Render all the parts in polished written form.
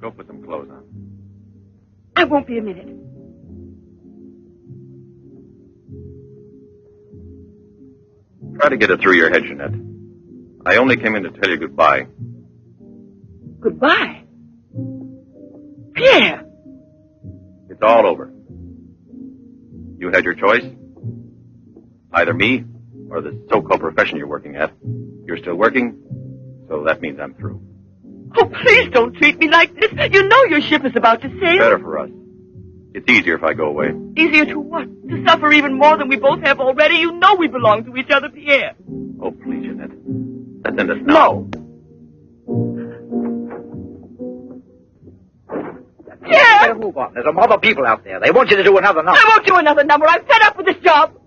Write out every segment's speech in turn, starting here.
Go put some clothes on. I won't be a minute. Try to get it through your head, Jeanette. I only came in to tell you goodbye. Goodbye? Pierre! It's all over. You had your choice. Either me or the so-called profession you're working at. You're still working, so that means I'm through. Oh, please don't treat me like this. You know your ship is about to sail. Better for us. It's easier if I go away. Easier to what? To suffer even more than we both have already? You know we belong to each other, Pierre. Oh, please, Jeanette. Let's end this now. No. Pierre! Better move on. There's a mob of people out there. They want you to do another number. I won't do another number. I'm fed up with this job.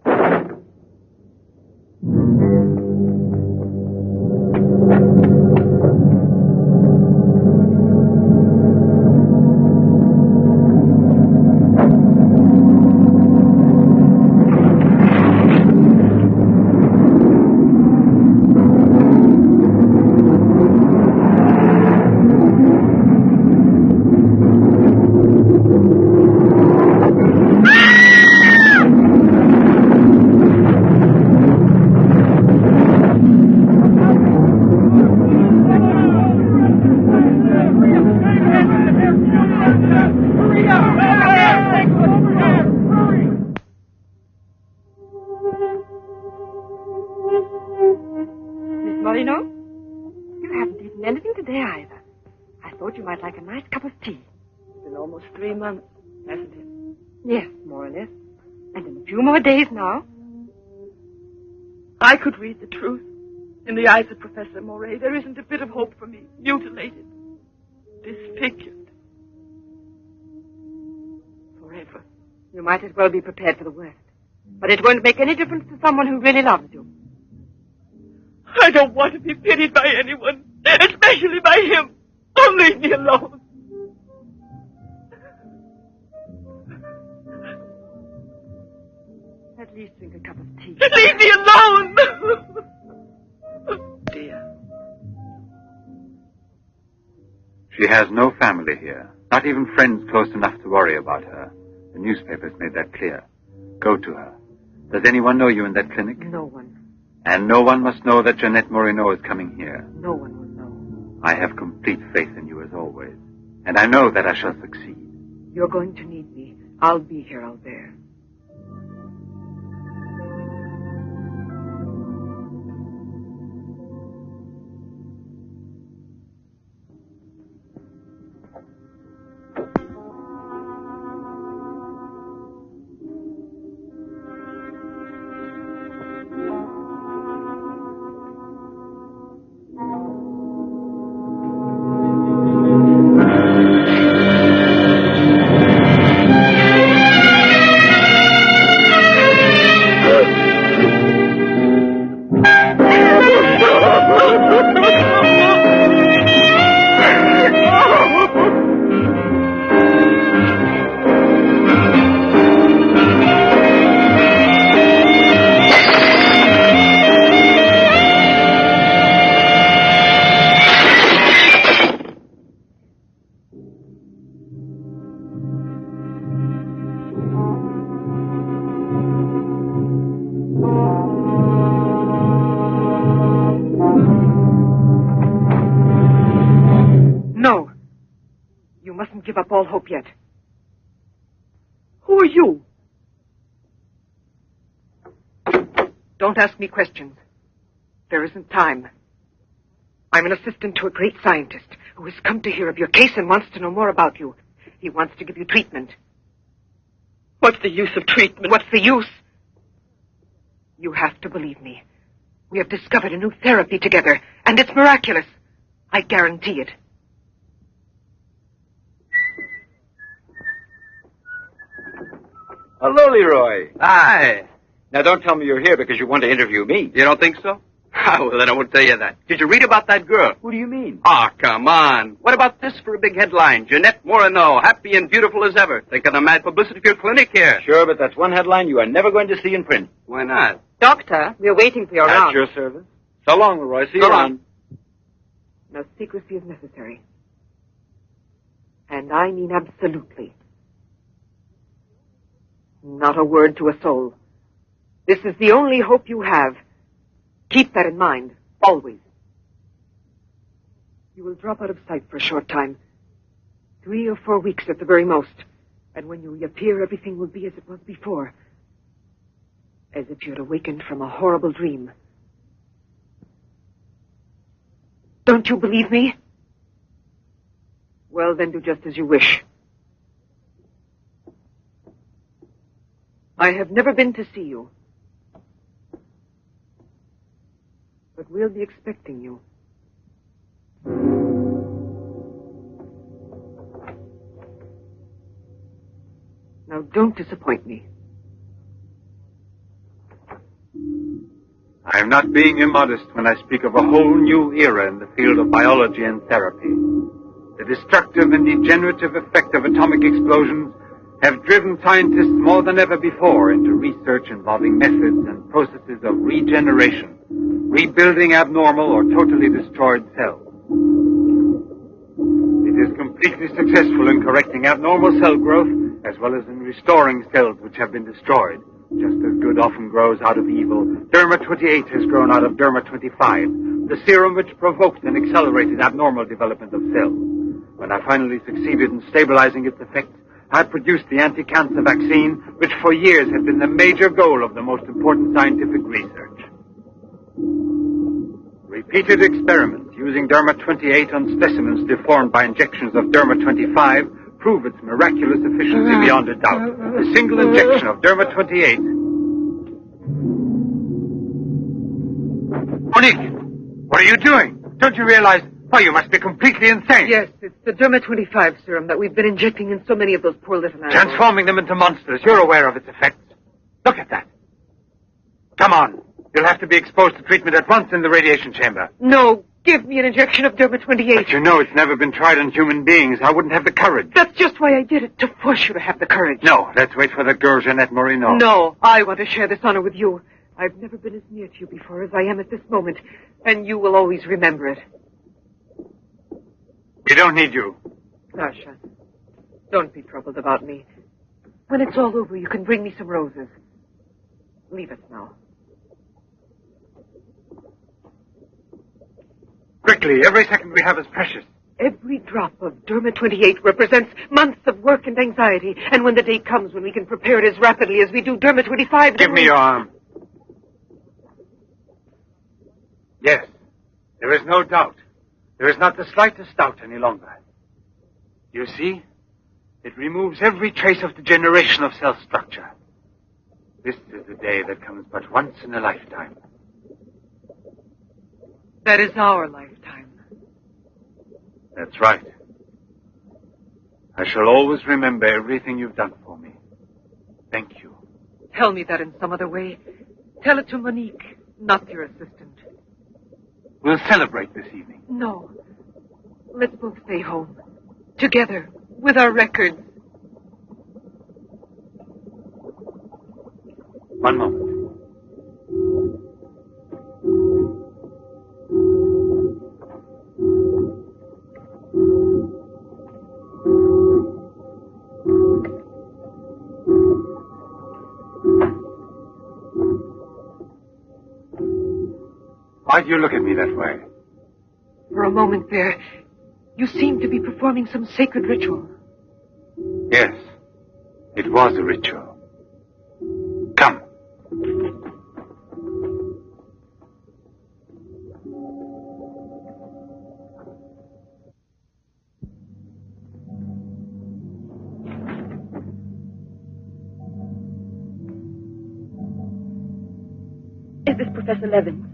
Like a nice cup of tea. It's been almost 3 months, hasn't it? Yes, more or less. And in a few more days now. I could read the truth. In the eyes of Professor Moray, there isn't a bit of hope for me. Mutilated. Disfigured. Forever. You might as well be prepared for the worst. But it won't make any difference to someone who really loves you. I don't want to be pitied by anyone, especially by him. Oh, leave me alone. At least drink a cup of tea. Leave me alone! Oh, dear. She has no family here. Not even friends close enough to worry about her. The newspapers made that clear. Go to her. Does anyone know you in that clinic? No one. And no one must know that Jeanette Moreno is coming here. No one will know. I have complete faith in you as always. And I know that I shall succeed. You're going to need me. I'll be here out there. Give up all hope yet. Who are you? Don't ask me questions. There isn't time. I'm an assistant to a great scientist who has come to hear of your case and wants to know more about you. He wants to give you treatment. What's the use of treatment? What's the use? You have to believe me. We have discovered a new therapy together, and it's miraculous. I guarantee it. Hello, Leroy. Hi. Now, don't tell me you're here because you want to interview me. You don't think so? Well, then I won't tell you that. Did you read about that girl? What do you mean? Ah, come on. What about this for a big headline? Jeanette Moreno, happy and beautiful as ever. Think of the mad publicity for your clinic here. Sure, but that's one headline you are never going to see in print. Why not? Doctor, we're waiting for your At round. your service. So long, Leroy. See you So long. around. No secrecy is necessary. And I mean absolutely. Not a word to a soul. This is the only hope you have. Keep that in mind, always. You will drop out of sight for a short time. 3 or 4 weeks at the very most. And when you reappear, everything will be as it was before. As if you had awakened from a horrible dream. Don't you believe me? Well, then do just as you wish. I have never been to see you. But we'll be expecting you. Now, don't disappoint me. I am not being immodest when I speak of a whole new era in the field of biology and therapy. The destructive and degenerative effect of atomic explosions have driven scientists more than ever before into research involving methods and processes of regeneration, rebuilding abnormal or totally destroyed cells. It is completely successful in correcting abnormal cell growth as well as in restoring cells which have been destroyed. Just as good often grows out of evil, Derma 28 has grown out of Derma 25, the serum which provoked and accelerated abnormal development of cells. When I finally succeeded in stabilizing its effects, I produced the anti-cancer vaccine, which for years had been the major goal of the most important scientific research. Repeated experiments using Derma 28 on specimens deformed by injections of Derma 25 prove its miraculous efficiency beyond a doubt. A single injection of Derma 28... Monique! What are you doing? Don't you realize... Oh, you must be completely insane. Yes, it's the Derma 25 serum that we've been injecting in so many of those poor little animals. Transforming them into monsters. You're aware of its effects. Look at that. Come on. You'll have to be exposed to treatment at once in the radiation chamber. No, give me an injection of Derma 28. But you know it's never been tried on human beings. I wouldn't have the courage. That's just why I did it, to force you to have the courage. No, let's wait for the girl Jeanette Morino. No, I want to share this honor with you. I've never been as near to you before as I am at this moment, and you will always remember it. We don't need you. Sasha, don't be troubled about me. When it's all over, you can bring me some roses. Leave us now. Quickly, every second we have is precious. Every drop of Derma 28 represents months of work and anxiety, and when the day comes when we can prepare it as rapidly as we do Derma 25... Give me your arm. Yes, there is no doubt. There is not the slightest doubt any longer. You see, it removes every trace of degeneration of cell structure. This is a day that comes but once in a lifetime. That is our lifetime. That's right. I shall always remember everything you've done for me. Thank you. Tell me that in some other way. Tell it to Monique, not your assistant. We'll celebrate this evening. No. Let's both stay home. Together, with our records. One moment. Why do you look at me that way? For a moment there, you seemed to be performing some sacred ritual. Yes, it was a ritual. Come. Is this Professor Levins?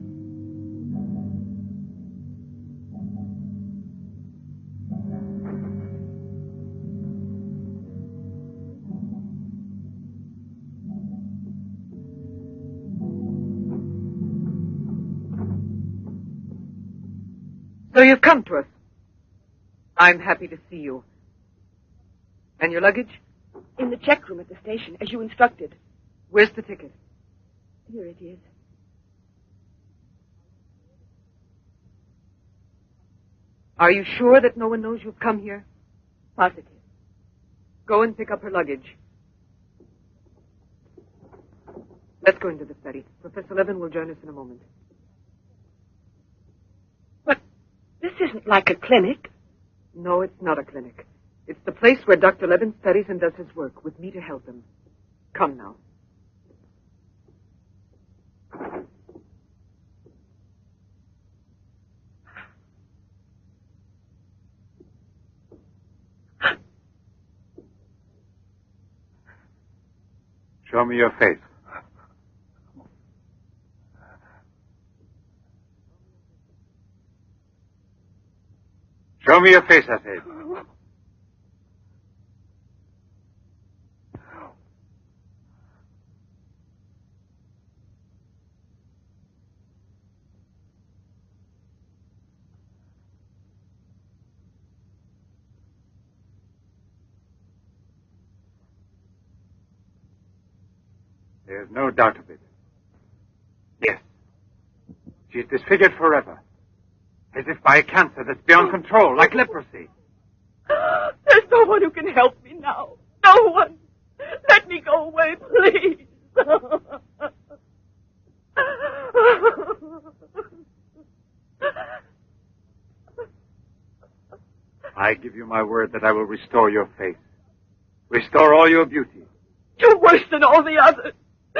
So you've come to us. I'm happy to see you. And your luggage? In the check room at the station, as you instructed. Where's the ticket? Here it is. Are you sure that no one knows you've come here? Positive. Go and pick up her luggage. Let's go into the study. Professor Levin will join us in a moment. But this isn't like a clinic. No, it's not a clinic. It's the place where Dr. Levin studies and does his work, with me to help him. Come now. Show me your face. Show me your face, I said. There's no doubt of it. Yes. She's disfigured forever. As if by a cancer that's beyond control, like leprosy. There's no one who can help me now. No one. Let me go away, please. I give you my word that I will restore your face. Restore all your beauty. You're worse than all the others.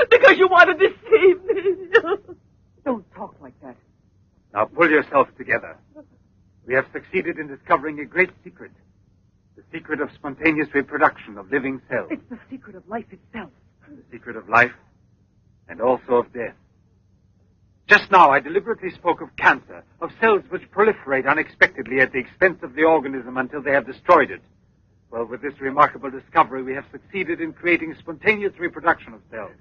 Because you want to deceive me. Don't talk like that. Now pull yourself together. We have succeeded in discovering a great secret. The secret of spontaneous reproduction of living cells. It's the secret of life itself. The secret of life and also of death. Just now I deliberately spoke of cancer, of cells which proliferate unexpectedly at the expense of the organism until they have destroyed it. Well, with this remarkable discovery, we have succeeded in creating spontaneous reproduction of cells.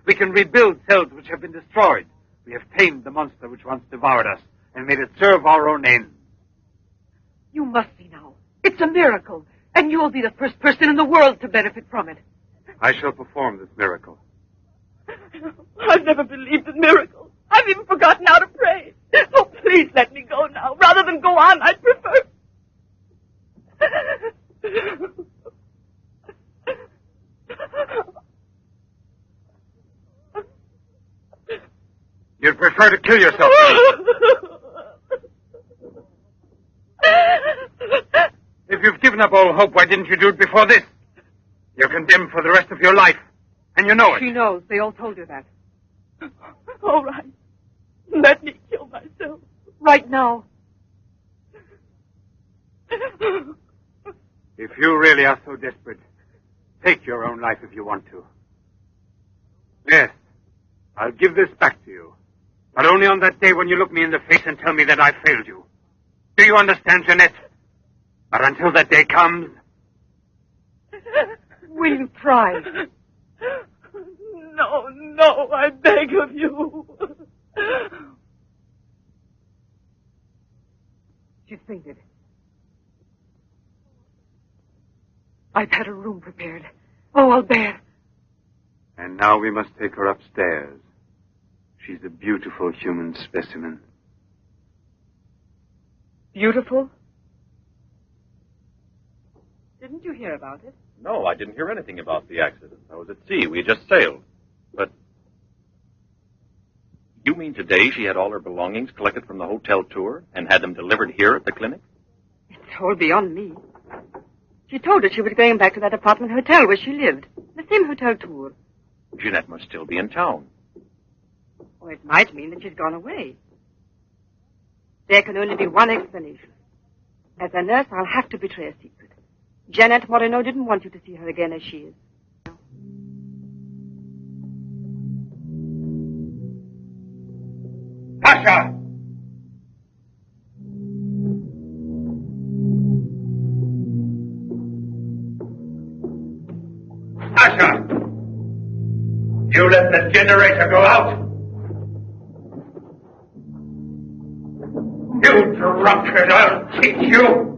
We can rebuild cells which have been destroyed. We have tamed the monster which once devoured us and made it serve our own ends. You must see now. It's a miracle. And you'll be the first person in the world to benefit from it. I shall perform this miracle. I've never believed in miracles. I've even forgotten how to pray. Oh, please let me go now. Rather than go on, I'd prefer... You'd prefer to kill yourself. If you've given up all hope, why didn't you do it before this? You're condemned for the rest of your life, and you know it. She knows. They all told her that. All right. Let me kill myself. Right now. If you really are so desperate, take your own life if you want to. Yes, I'll give this back to you. But only on that day when you look me in the face and tell me that I failed you. Do you understand, Jeanette? But until that day comes... Will you try? No, I beg of you. She's fainted. I've had a room prepared. Oh, I'll bear. And now we must take her upstairs. She's a beautiful human specimen. Beautiful? Didn't you hear about it? No, I didn't hear anything about the accident. I was at sea. We just sailed. But you mean today she had all her belongings collected from the hotel tour and had them delivered here at the clinic? It's all beyond me. She told her she was going back to that apartment hotel where she lived. The same hotel tour. Jeanette must still be in town. Or it might mean that she's gone away. There can only be one explanation. As a nurse, I'll have to betray a secret. Janet Moreno didn't want you to see her again as she is. Pasha! Pasha! You let the generator go out? You drunkard, I'll teach you!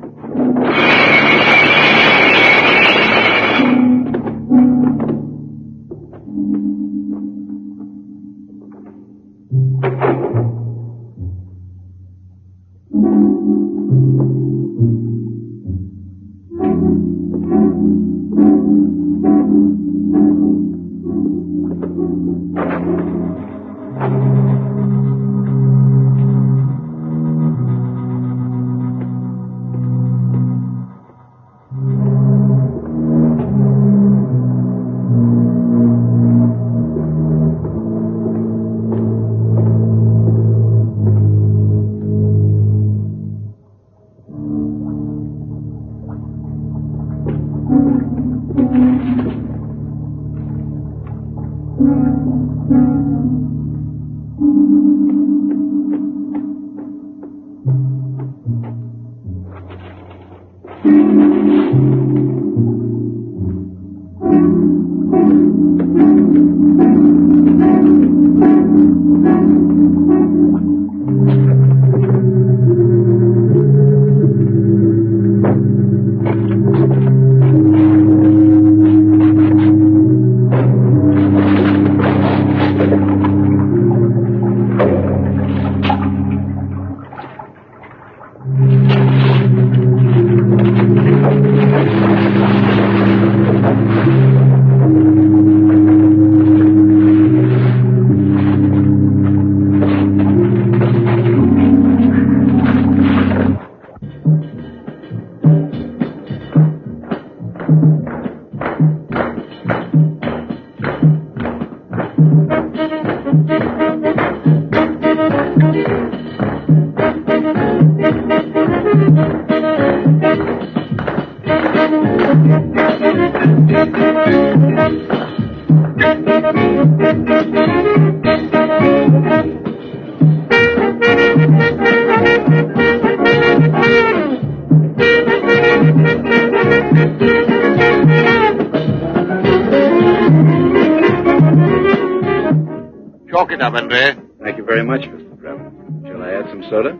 Chalk it up, Andre. Thank you very much, Mr. Brown. Shall I add some soda?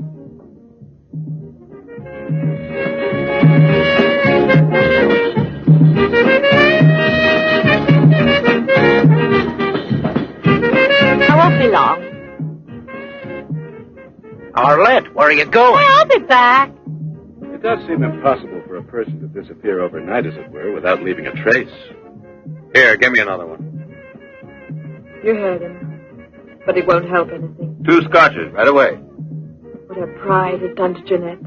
I won't be long. Arlette, where are you going? I'll be back. It does seem impossible for a person to disappear overnight, as it were, without leaving a trace. Here, give me another one. You heard him. But it won't help anything. 2 scotches, right away. What her pride had done to Jeanette.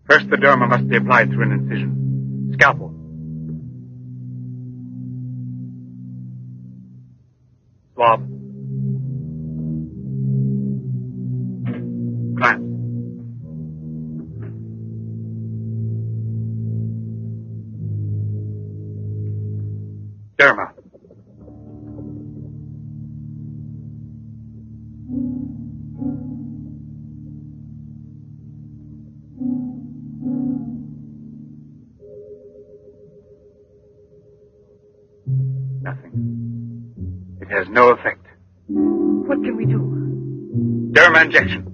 First, the derma must be applied through an incision. Scalpel. Swab. Glands. Derma. Nothing. It has no effect. What can we do? Derma injection.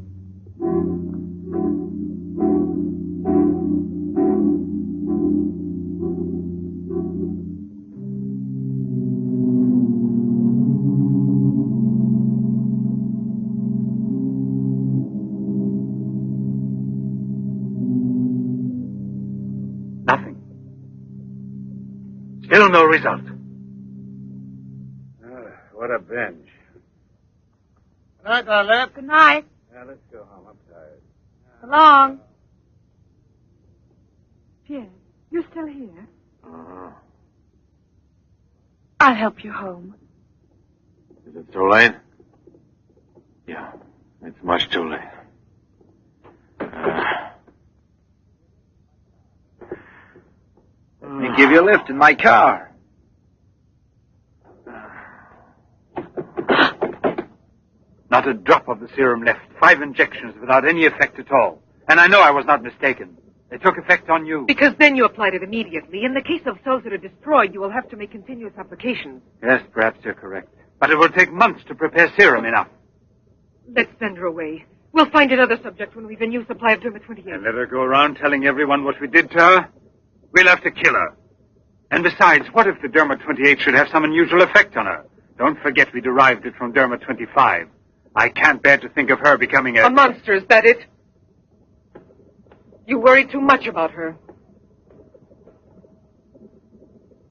Nothing. Still no result. What a binge. Good night, Arlette. Good night. Now, let's go home. I'm tired. So long. Pierre, you're still here? Uh-huh. I'll help you home. Is it too late? Yeah, it's much too late. Let me give you a lift in my car. Not a drop of the serum left. 5 injections without any effect at all. And I know I was not mistaken. They took effect on you. Because then you applied it immediately. In the case of cells that are destroyed, you will have to make continuous applications. Yes, perhaps you're correct. But it will take months to prepare serum enough. Let's send her away. We'll find another subject when we've a new supply of Derma 28. And let her go around telling everyone what we did to her? We'll have to kill her. And besides, what if the Derma 28 should have some unusual effect on her? Don't forget we derived it from Derma 25. I can't bear to think of her becoming A monster, is that it? You worry too much about her.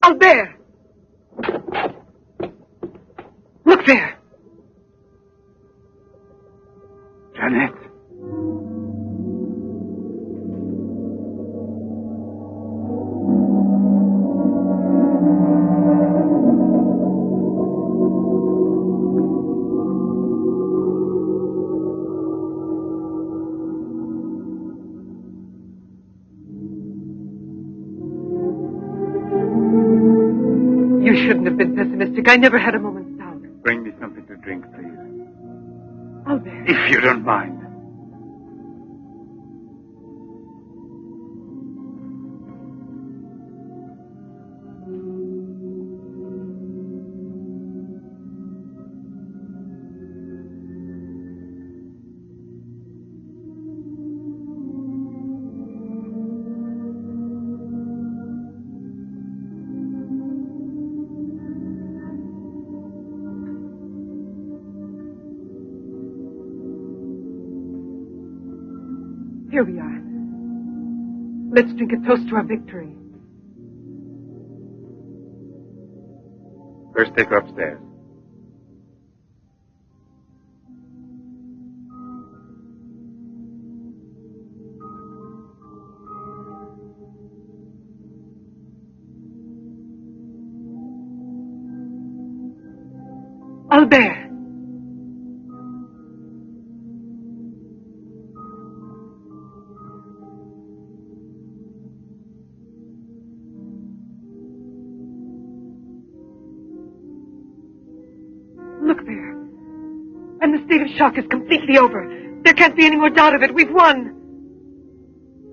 Albert! Look there! Jeanette. You shouldn't have been pessimistic. I never had a moment's doubt. Bring me something to drink, please. Albert. If you don't mind. Here we are. Let's drink a toast to our victory. First, take her upstairs. Albert! Look there. And the state of shock is completely over. There can't be any more doubt of it. We've won.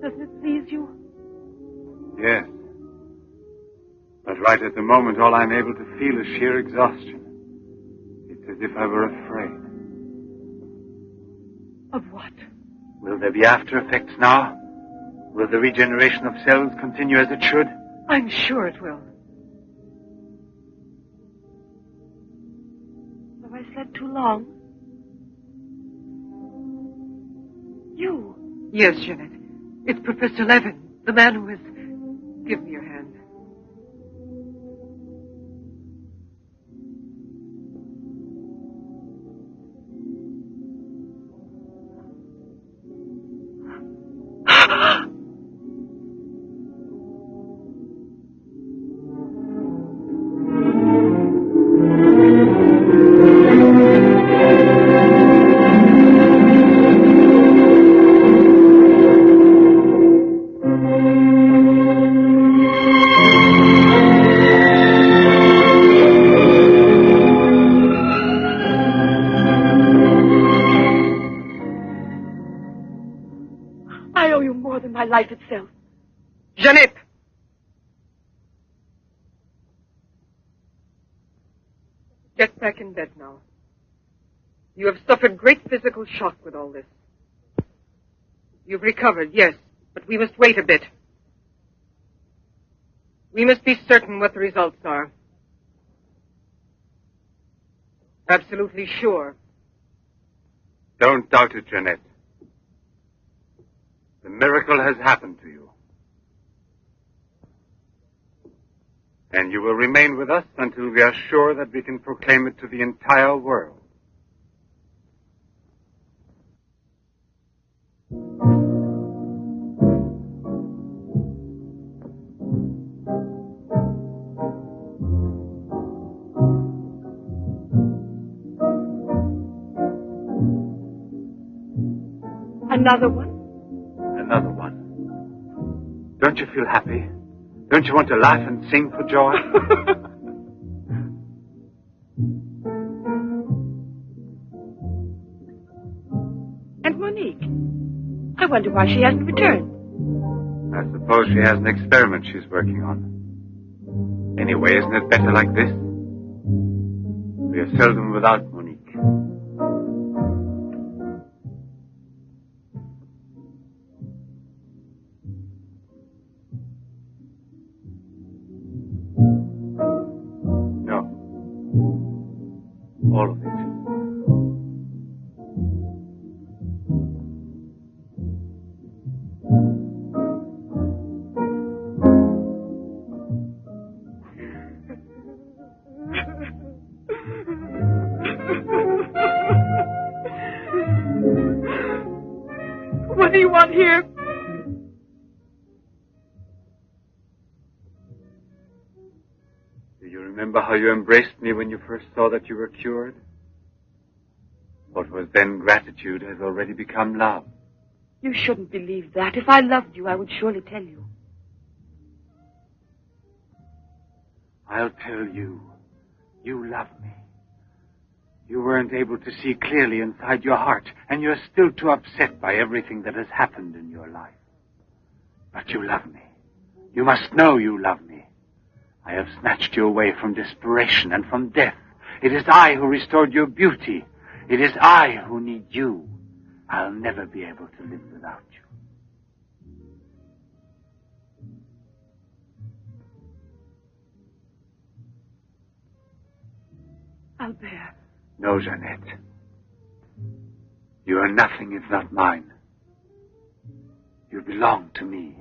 Doesn't it please you? Yes. But right at the moment, all I'm able to feel is sheer exhaustion. It's as if I were afraid. Of what? Will there be after effects now? Will the regeneration of cells continue as it should? I'm sure it will. Have I slept too long? You. Yes, Jeanette. It's Professor Levin, the man who has... Give me your hand. I owe you more than my life itself. Jeanette! Get back in bed now. You have suffered great physical shock with all this. You've recovered, yes, but we must wait a bit. We must be certain what the results are. Absolutely sure. Don't doubt it, Jeanette. The miracle has happened to you. And you will remain with us until we are sure that we can proclaim it to the entire world. Another one? Another one. Don't you feel happy? Don't you want to laugh and sing for joy? And Monique? I wonder why she hasn't returned. I suppose she has an experiment she's working on. Anyway, isn't it better like this? We are seldom without Monique. All of it. What do you want here? Do you remember how you embraced me when you first saw that you were cured? What was then gratitude has already become love. You shouldn't believe that. If I loved you, I would surely tell you. I'll tell you. You love me. You weren't able to see clearly inside your heart, and you're still too upset by everything that has happened in your life. But you love me. You must know you love me. I have snatched you away from desperation and from death. It is I who restored your beauty. It is I who need you. I'll never be able to live without you. Albert. No, Jeanette. You are nothing if not mine. You belong to me.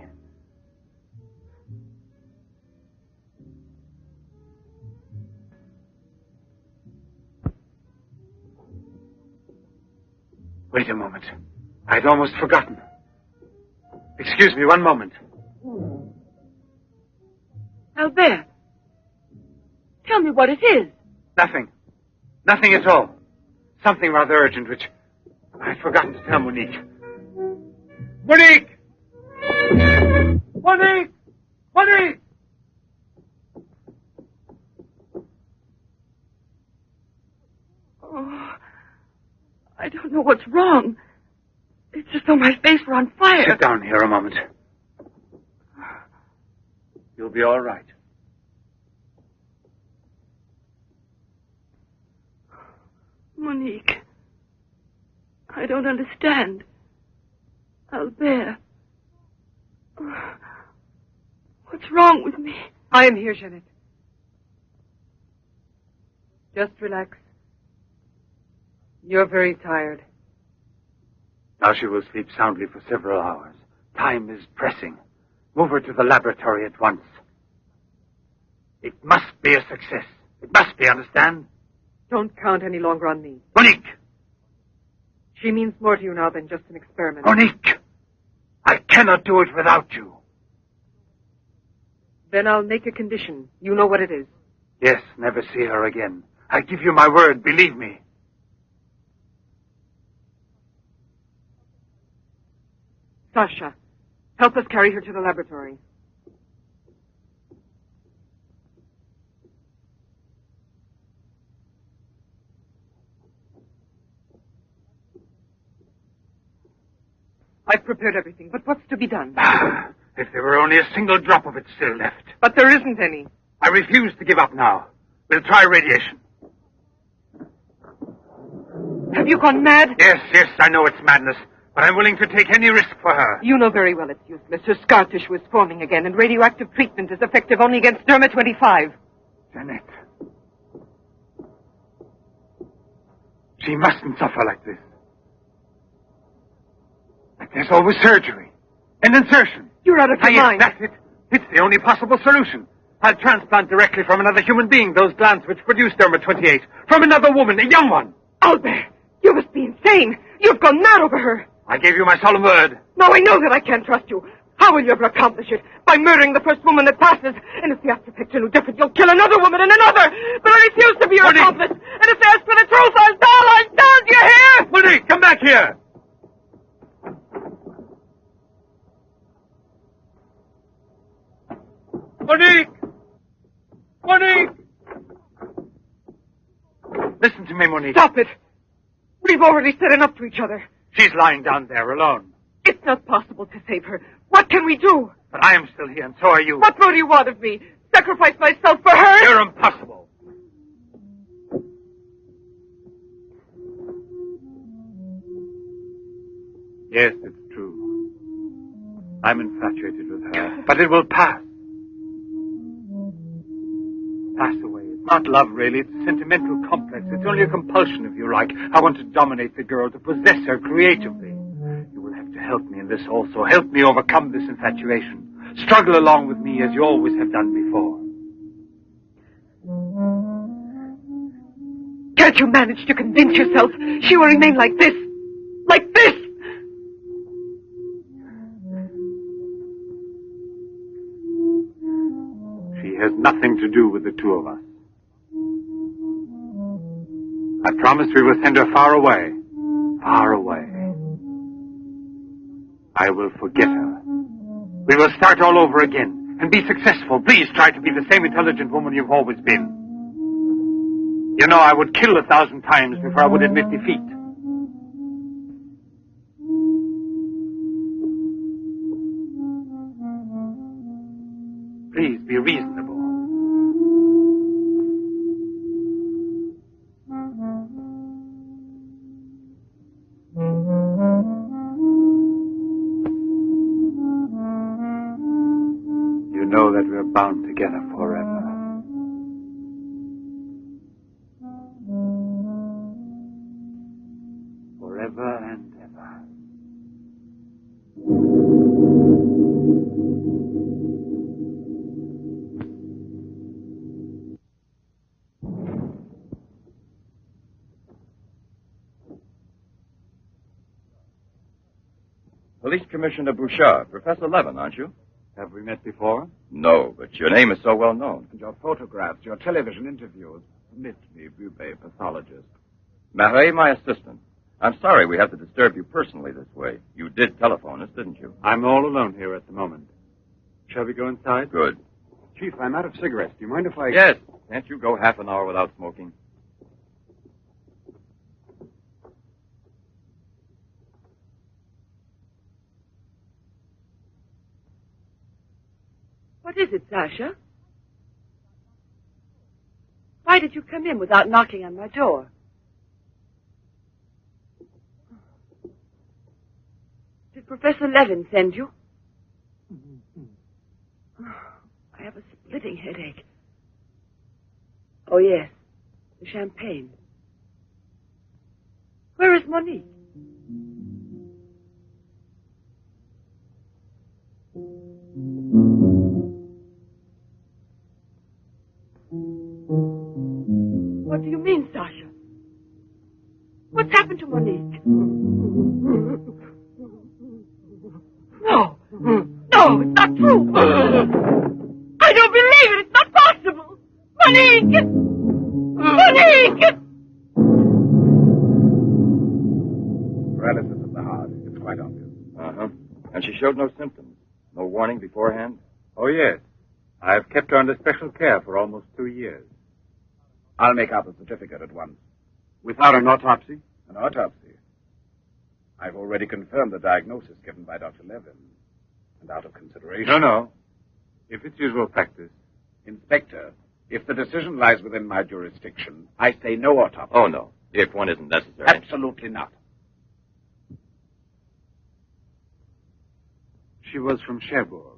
Wait a moment. I'd almost forgotten. Excuse me, one moment. Albert. Tell me what it is. Nothing. Nothing at all. Something rather urgent, which I'd forgotten to tell Monique. Monique! Monique! Monique! Oh, I don't know what's wrong. It's as though my face were on fire. Sit down here a moment. You'll be all right. Monique. I don't understand. Albert. What's wrong with me? I am here, Jeanette. Just relax. You're very tired. Now she will sleep soundly for several hours. Time is pressing. Move her to the laboratory at once. It must be a success. It must be, understand? Don't count any longer on me. Monique! She means more to you now than just an experiment. Monique! I cannot do it without you. Then I'll make a condition. You know what it is. Yes, never see her again. I give you my word, believe me. Sasha, help us carry her to the laboratory. I've prepared everything, but what's to be done? If there were only a single drop of it still left. But there isn't any. I refuse to give up now. We'll try radiation. Have you gone mad? Yes, I know it's madness, but I'm willing to take any risk for her. You know very well it's useless. Her scar tissue is forming again, and radioactive treatment is effective only against Derma 25. Jeanette. She mustn't suffer like this. But there's always surgery. An insertion. You're out of your mind. That's it. It's the only possible solution. I'll transplant directly from another human being those glands which produce Derma 28. From another woman, a young one. Albert, you must be insane. You've gone mad over her. I gave you my solemn word. Now I know that I can't trust you. How will you ever accomplish it? By murdering the first woman that passes. And if the after picture no different, you'll kill another woman and another. But I refuse to be your accomplice. And if they ask for the truth, I'll tell. Do you hear? Monique, come back here. Monique! Monique! Listen to me, Monique. Stop it. We've already said enough to each other. She's lying down there alone. It's not possible to save her. What can we do? But I am still here, and so are you. What more do you want of me? Sacrifice myself for her? You're impossible. Yes, it's true. I'm infatuated with her. But it will pass. Pass away. It's not love, really. It's a sentimental complex. It's only a compulsion, if you like. I want to dominate the girl, to possess her creatively. You will have to help me in this also. Help me overcome this infatuation. Struggle along with me as you always have done before. Can't you manage to convince yourself she will remain like this? Like this? She has nothing to do with the two of us. I promise we will send her far away. Far away. I will forget her. We will start all over again. and be successful. Please try to be the same intelligent woman you've always been. You know, I would kill 1,000 times before I would admit defeat. Please be reasonable. You know that we're bound together forever. Forever and ever. Police Commissioner Bouchard, Professor Levin, aren't you? Have we met before? No, but your name is so well known. Your photographs, your television interviews. Permit me, Bube, pathologist. Marais, my assistant. I'm sorry we have to disturb you personally this way. You did telephone us, didn't you? I'm all alone here at the moment. Shall we go inside? Good. Chief, I'm out of cigarettes. Do you mind if I... Yes. Can't you go half an hour without smoking? What is it, Sasha? Why did you come in without knocking on my door? Did Professor Levin send you? I have a splitting headache. Oh, yes. The champagne. Where is Monique? What do you mean, Sasha? What's happened to Monique? No. No, it's not true. I don't believe it. It's not possible. Monique! Monique! Paralysis of the heart. It's quite obvious. Uh-huh. And she showed no symptoms? No warning beforehand? Oh, yes. I've kept her under special care for almost 2 years. I'll make out the certificate at once. Without an autopsy? An autopsy. I've already confirmed the diagnosis given by Dr. Levin. And out of consideration... No. If it's usual practice. Inspector, if the decision lies within my jurisdiction, I say no autopsy. Oh, no. If one isn't necessary. Absolutely not. She was from Cherbourg.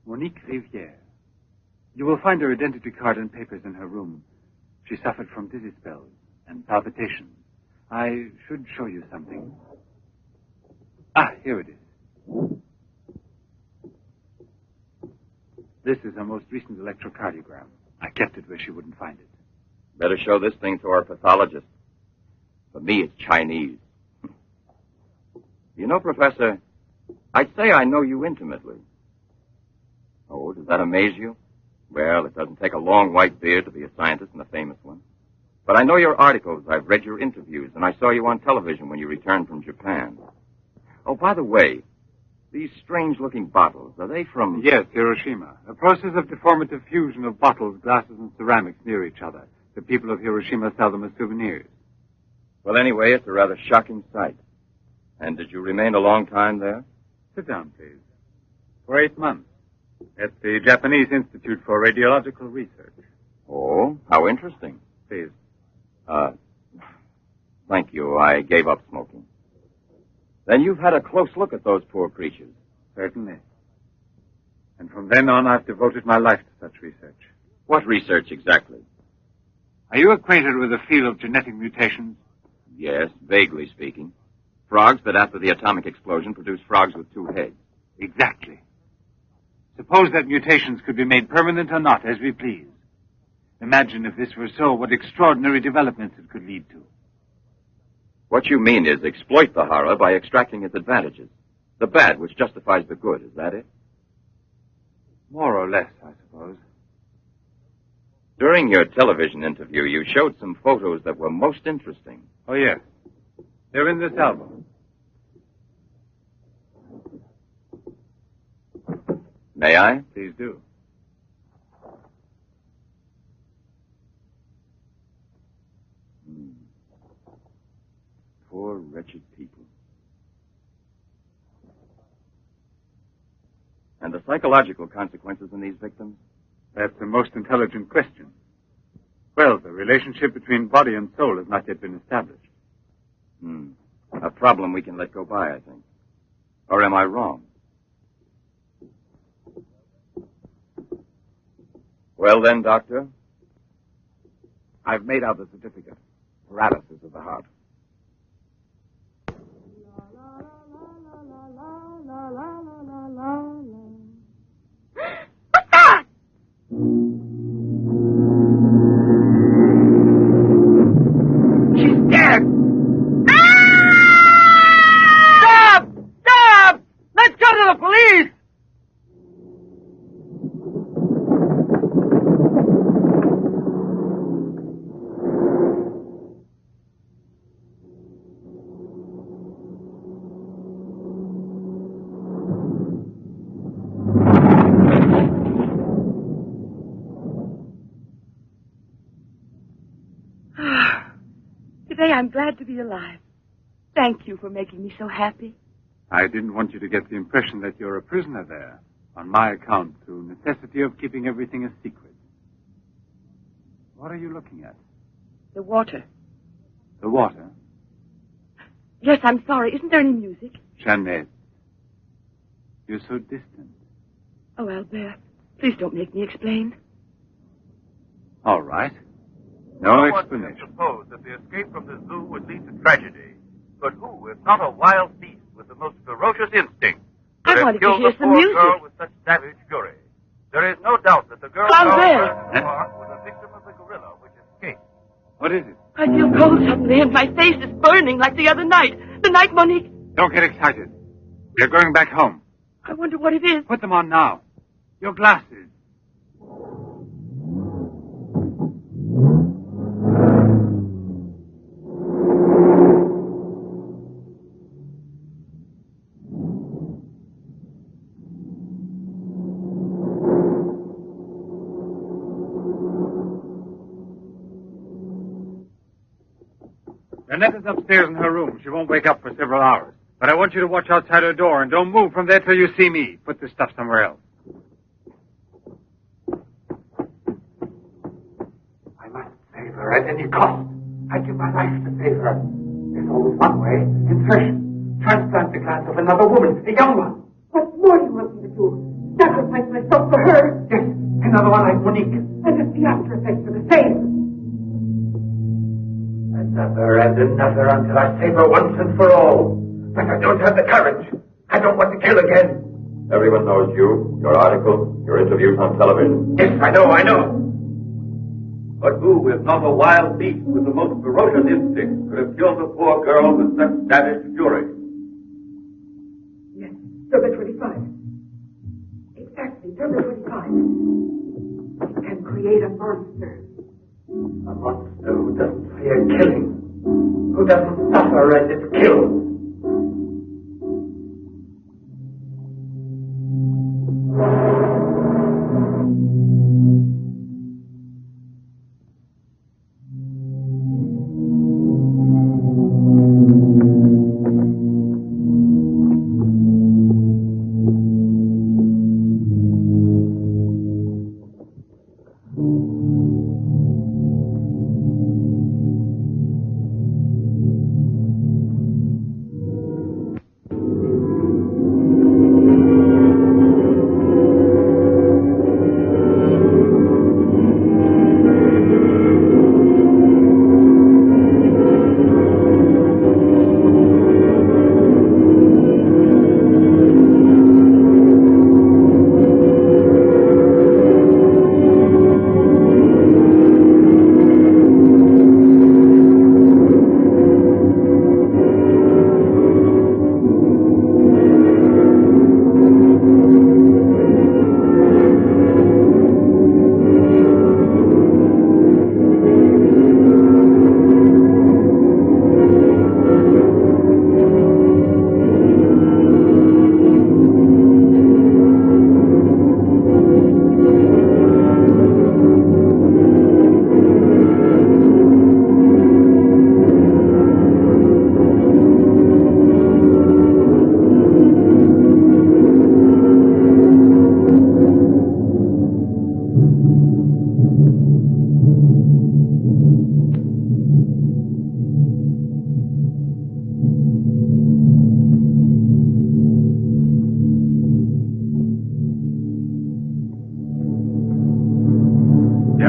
Monique Rivière. You will find her identity card and papers in her room. She suffered from dizzy spells and palpitations. I should show you something. Ah, here it is. This is her most recent electrocardiogram. I kept it where she wouldn't find it. Better show this thing to our pathologist. For me, it's Chinese. You know, Professor, I'd say I know you intimately. Oh, does that amaze you? Well, it doesn't take a long white beard to be a scientist and a famous one. But I know your articles, I've read your interviews, and I saw you on television when you returned from Japan. Oh, by the way, these strange-looking bottles, are they from... Yes, Hiroshima. A process of deformative fusion of bottles, glasses, and ceramics near each other. The people of Hiroshima sell them as souvenirs. Well, anyway, it's a rather shocking sight. And did you remain a long time there? Sit down, please. For 8 months. At the Japanese Institute for Radiological Research. Oh, how interesting. Please. Thank you. I gave up smoking. Then you've had a close look at those poor creatures. Certainly. And from then on, I've devoted my life to such research. What research exactly? Are you acquainted with the field of genetic mutations? Yes, vaguely speaking. Frogs that after the atomic explosion produce frogs with 2 heads. Exactly. Suppose that mutations could be made permanent or not, as we please. Imagine if this were so, what extraordinary developments it could lead to. What you mean is exploit the horror by extracting its advantages. The bad which justifies the good, is that it? More or less, I suppose. During your television interview, you showed some photos that were most interesting. Oh, yes. They're in this album. May I? Please do. Poor, wretched people. And the psychological consequences in these victims? That's the most intelligent question. Well, the relationship between body and soul has not yet been established. A problem we can let go by, I think. Or am I wrong? Well then, Doctor? I've made out the certificate. Paralysis of the heart. What's that? She's dead! Stop! Stop! Let's go to the police! Today I'm glad to be alive. Thank you for making me so happy. I didn't want you to get the impression that you're a prisoner there, on my account, through necessity of keeping everything a secret. What are you looking at? The water. The water? Yes, I'm sorry. Isn't there any music? Jeanette, you're so distant. Oh, Albert, please don't make me explain. All right. No explanation. Suppose that the escape from the zoo would lead to tragedy. But who, if not a wild beast with the most ferocious instinct, I could have wanted to killed hear the some poor music. girl with such savage fury? There is no doubt that the girl Albert! found in the park was a victim of the gorilla which escaped. What is it? I feel cold suddenly, and my face is burning like the other night. The night Monique... Don't get excited. We're going back home. I wonder what it is. Put them on now. Your glasses. Annette is upstairs in her room. She won't wake up for several hours. But I want you to watch outside her door and don't move from there till you see me. Put this stuff somewhere else. I must save her at any cost. I'd give my life to save her. There's always one way. Insertion. Transplant the glands of another woman, a young one. What more do you want me to do? Sacrifice myself for her? Yes, another one like Monique. And if the after effects are the same. Another and another until I save her once and for all. But I don't have the courage. I don't want to kill again. Everyone knows you, your article, your interviews on television. Yes, I know. But who, if not a wild beast with the most ferocious instinct, could have killed the poor girl with such savage fury? Yes, Derma 25. Exactly, Derma 25. It can create a monster. A monster who doesn't fear killing. Who doesn't suffer as it's killed.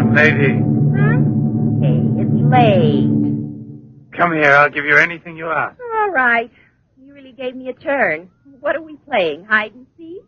Young lady, Hey, it's late. come here. I'll give you anything you ask. All right. You really gave me a turn. What are we playing? Hide and seek?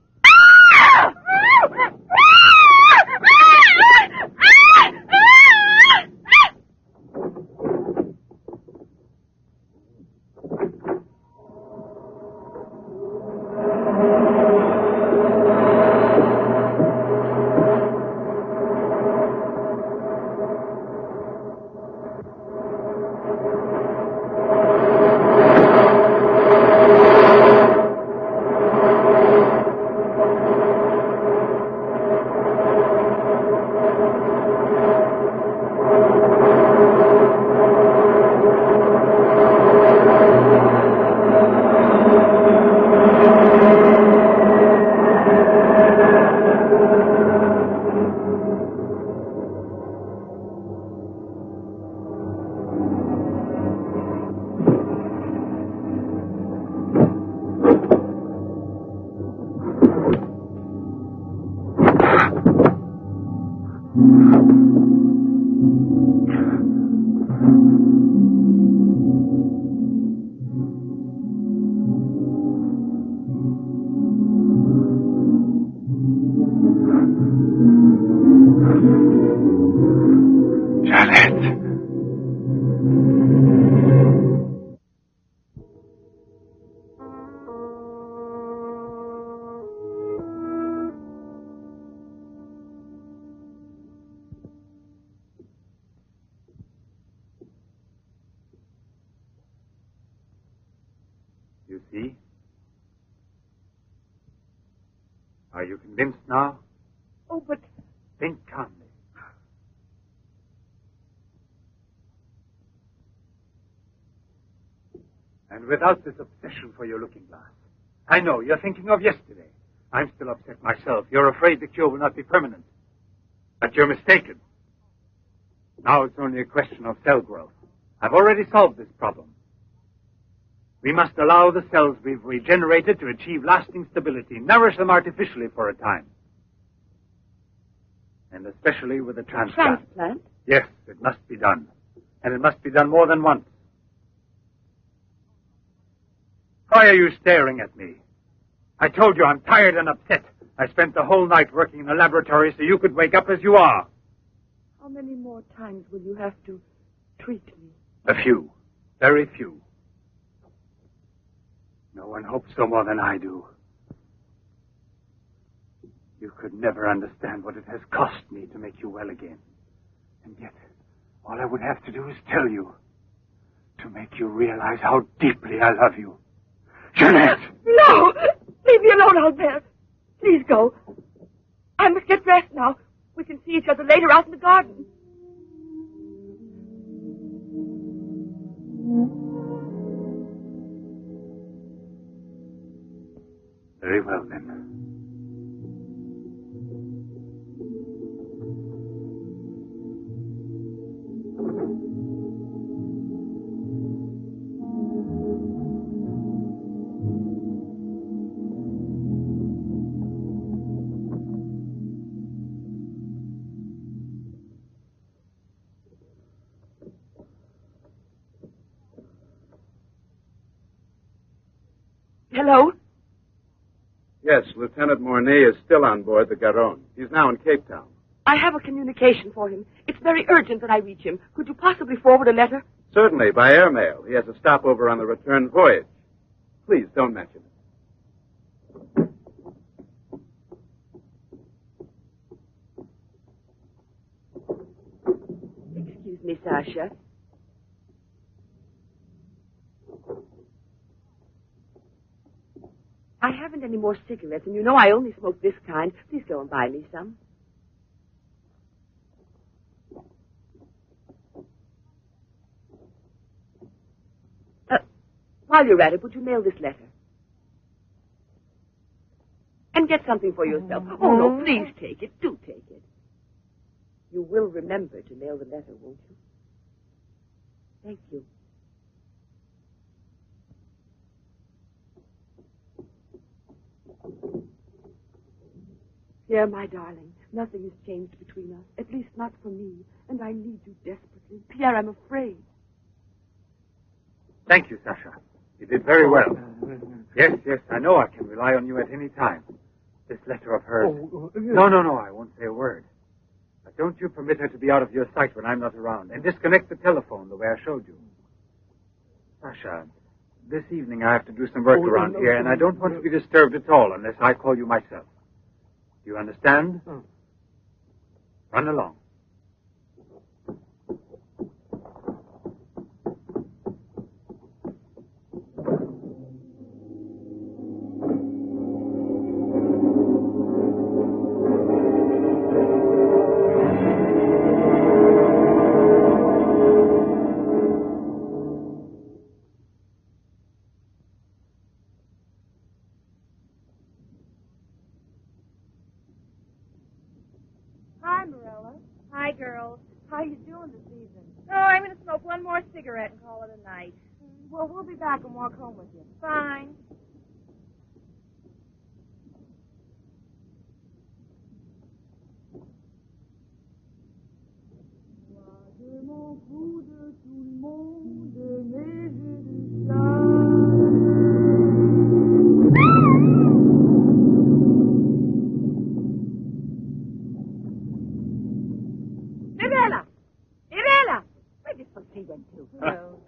You see? Are you convinced now? Oh, but Think calmly. And without this obsession for your looking glass. I know, you're thinking of yesterday. I'm still upset myself. You're afraid the cure will not be permanent. But you're mistaken. Now it's only a question of cell growth. I've already solved this problem. We must allow the cells we've regenerated to achieve lasting stability, nourish them artificially for a time. And especially with a transplant. transplant? Yes, it must be done. And it must be done more than once. Why are you staring at me? I told you I'm tired and upset. I spent the whole night working in the laboratory so you could wake up as you are. How many more times will you have to treat me? A few. Very few. No one hopes so more than I do. You could never understand what it has cost me to make you well again. And yet, all I would have to do is tell you. To make you realize how deeply I love you. Jeanette! No! Leave me alone out there. Please go. I must get dressed now. We can see each other later out in the garden. Very well, then. Hello? Yes, Lieutenant Mornay is still on board the Garonne. He's now in Cape Town. I have a communication for him. It's very urgent that I reach him. Could you possibly forward a letter? Certainly, by airmail. He has a stopover on the return voyage. Please, don't mention it. Excuse me, Sasha. I haven't any more cigarettes, and you know I only smoke this kind. Please go and buy me some. While you're at it, would you mail this letter? And get something for yourself. Oh, no, please take it. Do take it. You will remember to mail the letter, won't you? Thank you. Here, my darling, Nothing has changed between us, at least not for me, and I need you desperately. Pierre, I'm afraid. Thank you, Sasha. You did very well. Yes, I know I can rely on you at any time. This letter of hers... No, I won't say a word. But don't you permit her to be out of your sight when I'm not around, and disconnect the telephone the way I showed you. Sasha, this evening I have to do some work around here, and I don't want to be disturbed at all unless I call you myself. Do you understand? Run along. Hi, girls. How you doing this evening? Oh, I'm going to smoke one more cigarette and call it a night. Well, we'll be back and walk home with you. Fine.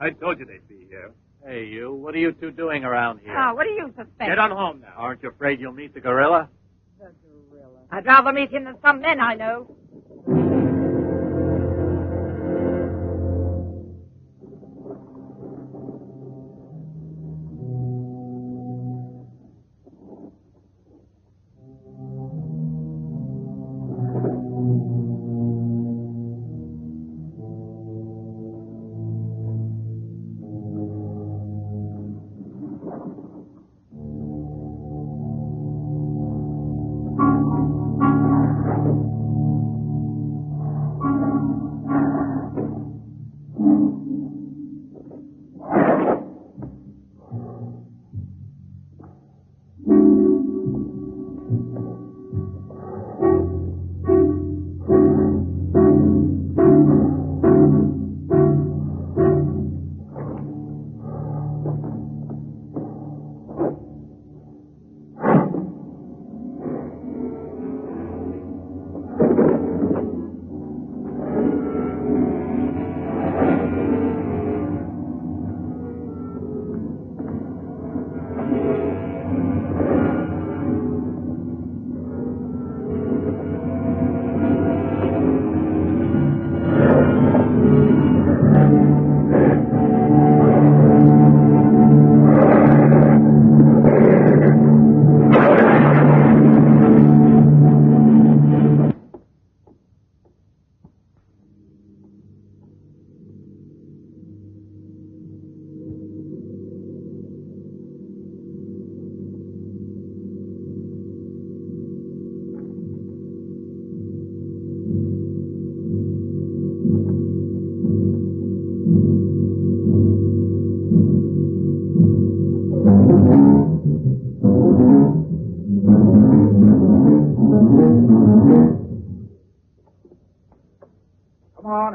I told you they'd be here. Hey, you. What are you two doing around here? Oh, what do you suspect? Get on home now. Aren't you afraid you'll meet the gorilla? The gorilla. I'd rather meet him than some men I know.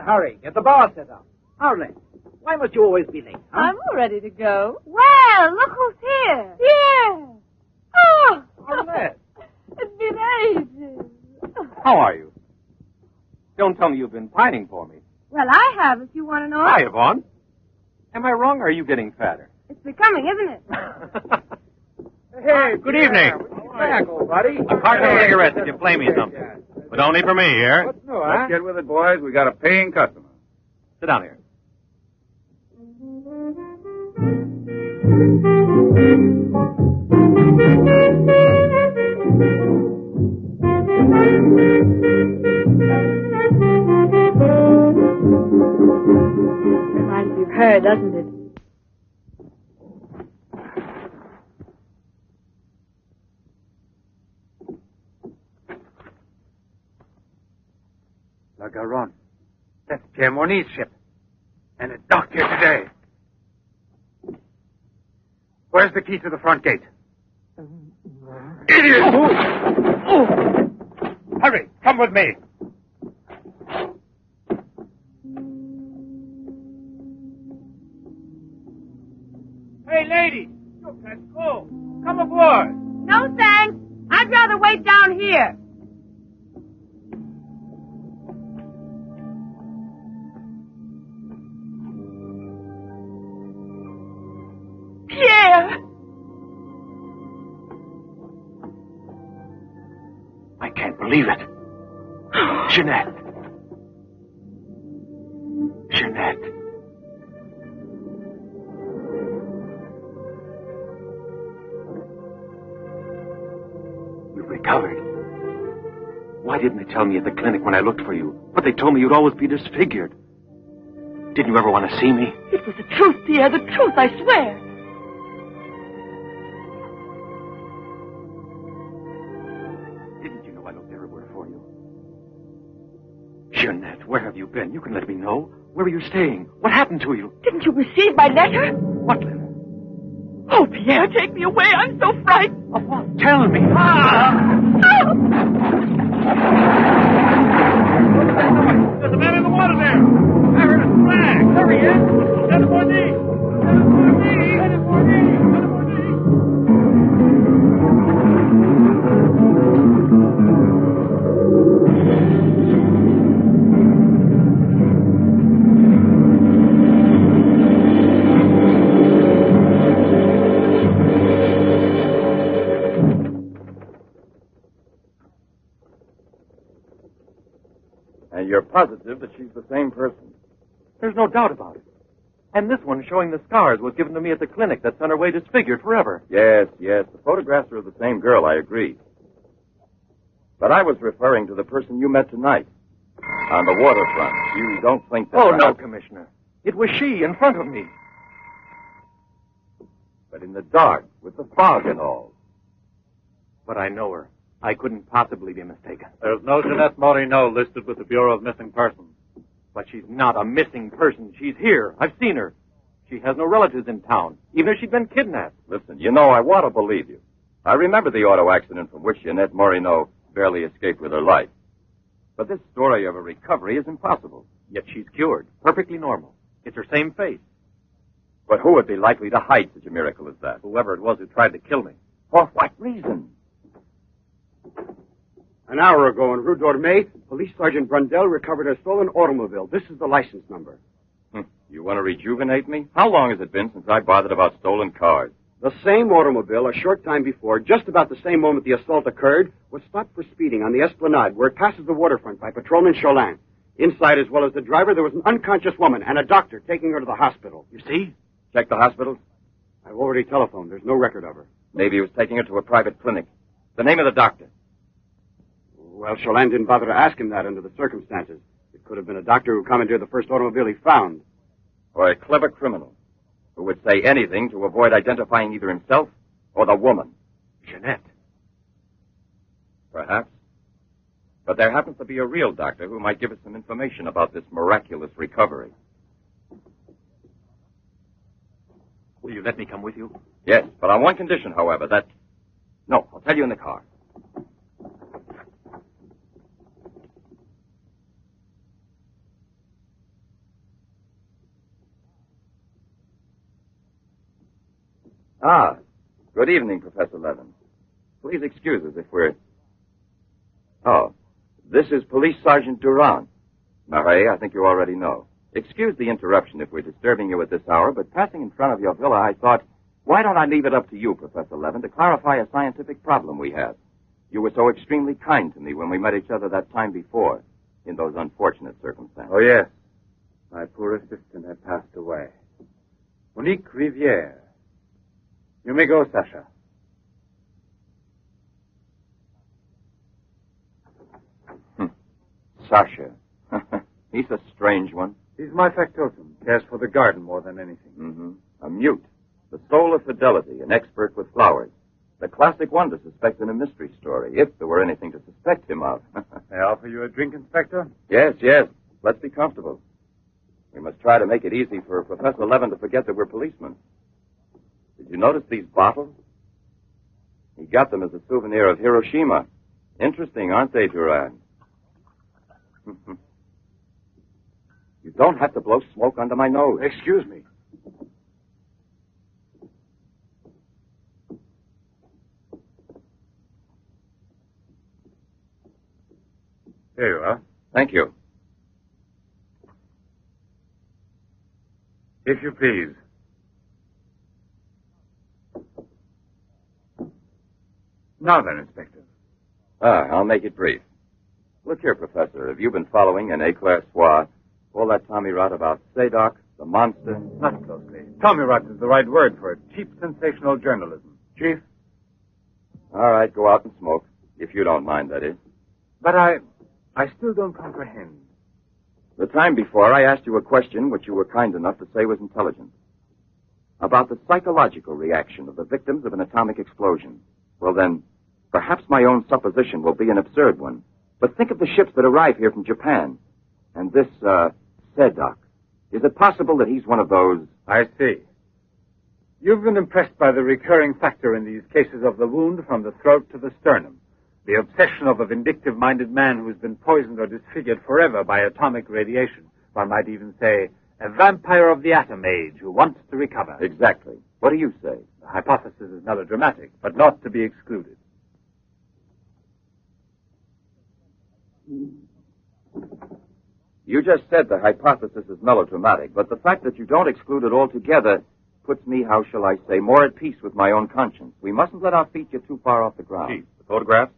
Hurry, get the bar set up. Hurry. Why must you always be late, huh? I'm all ready to go. Well, look who's here. Yeah. Oh. Arnett. It's been ages. How are you? Don't tell me you've been pining for me. Well, I have, if you want to know. Hi, Yvonne. Am I wrong, or are you getting fatter? It's becoming, isn't it? Hey, good evening. Back, old buddy. A carton of cigarettes if you play me something. But only for me here. What's new, Let's get with it, boys. We got a paying customer. Sit down here. Reminds me of her, doesn't it? La Garonne. That's Pierre Morny's ship. And it docked here today. Where's the key to the front gate? Idiot! Hurry, come with me. Hey, lady, you can't go. Come aboard. No, thanks. I'd rather wait down here. Pierre! I can't believe it. Jeanette. Jeanette. You've recovered. Why didn't they tell me at the clinic when I looked for you? But they told me you'd always be disfigured. Didn't you ever want to see me? It was the truth, Pierre, the truth, I swear. Didn't you know I looked everywhere for you? Jeanette, where have you been? You can let me know. Where are you staying? What happened to you? Didn't you receive my letter? What letter? Oh, Pierre, take me away. I'm so frightened. Of what? Tell me. There's a man in the water there. I heard a flag. There he is. Send it for me. Send it for me. Send it for me. Send it for me. And you're positive that she's the same person? There's no doubt about it. And this one showing the scars was given to me at the clinic that's on her way disfigured forever. Yes, yes. The photographs are of the same girl, I agree. But I was referring to the person you met tonight on the waterfront. You don't think that... Oh, no, Commissioner. It was she in front of me. But in the dark, with the fog and all. But I know her. I couldn't possibly be mistaken. There's no Jeanette Morino listed with the Bureau of Missing Persons. But she's not a missing person. She's here. I've seen her. She has no relatives in town, even if she'd been kidnapped. Listen, you know, I want to believe you. I remember the auto accident from which Jeanette Morino barely escaped with her life. But this story of a recovery is impossible. Yet she's cured. Perfectly normal. It's her same face. But who would be likely to hide such a miracle as that? Whoever it was who tried to kill me. For what reason? An hour ago in Rue d'Orme, Police Sergeant Brundell recovered a stolen automobile. This is the license number. You want to rejuvenate me? How long has it been since I bothered about stolen cars? The same automobile, a short time before, just about the same moment the assault occurred, was stopped for speeding on the Esplanade, where it passes the waterfront by Patrolman Cholin. Inside, as well as the driver, there was an unconscious woman and a doctor taking her to the hospital. You see? Check the hospitals? I've already telephoned. There's no record of her. Maybe he was taking her to a private clinic. The name of the doctor? Well, Cholin didn't bother to ask him that under the circumstances. It could have been a doctor who commandeered the first automobile he found. Or a clever criminal who would say anything to avoid identifying either himself or the woman. Jeanette. Perhaps. But there happens to be a real doctor who might give us some information about this miraculous recovery. Will you let me come with you? Yes, but on one condition, however, that... No, I'll tell you in the car. Ah, good evening, Professor Levin. Please excuse us if we're... Oh, this is Police Sergeant Durand. Marais, I think you already know. Excuse the interruption if we're disturbing you at this hour, but passing in front of your villa, I thought, why don't I leave it up to you, Professor Levin, to clarify a scientific problem we have? You were so extremely kind to me when we met each other that time before, in those unfortunate circumstances. Oh, yes. My poor assistant had passed away. Monique Riviere. You may go, Sasha. Sasha. He's a strange one. He's my factotum. Cares for the garden more than anything. Mm-hmm. A mute. The soul of fidelity, an expert with flowers. The classic one to suspect in a mystery story, if there were anything to suspect him of. May I offer you a drink, Inspector? Yes, yes. Let's be comfortable. We must try to make it easy for Professor Levin to forget that we're policemen. Did you notice these bottles? He got them as a souvenir of Hiroshima. Interesting, aren't they, Duran? You don't have to blow smoke under my nose. Excuse me. Here you are. Thank you. If you please. Now then, Inspector. I'll make it brief. Look here, Professor. Have you been following in éclair soir all that Tommy rot about Sadok, the monster? Not closely. Tommy rot is the right word for it. Cheap, sensational journalism. Chief? All right, go out and smoke. If you don't mind, that is. But I still don't comprehend. The time before, I asked you a question which you were kind enough to say was intelligent. About the psychological reaction of the victims of an atomic explosion. Well, then, perhaps my own supposition will be an absurd one. But think of the ships that arrive here from Japan. And this, Sadok. Is it possible that he's one of those? I see. You've been impressed by the recurring factor in these cases of the wound from the throat to the sternum. The obsession of a vindictive-minded man who's been poisoned or disfigured forever by atomic radiation. One might even say, a vampire of the atom age who wants to recover. Exactly. What do you say? The hypothesis is melodramatic, but not to be excluded. You just said the hypothesis is melodramatic, but the fact that you don't exclude it altogether puts me, how shall I say, more at peace with my own conscience. We mustn't let our feet get too far off the ground. Chief, the photographs?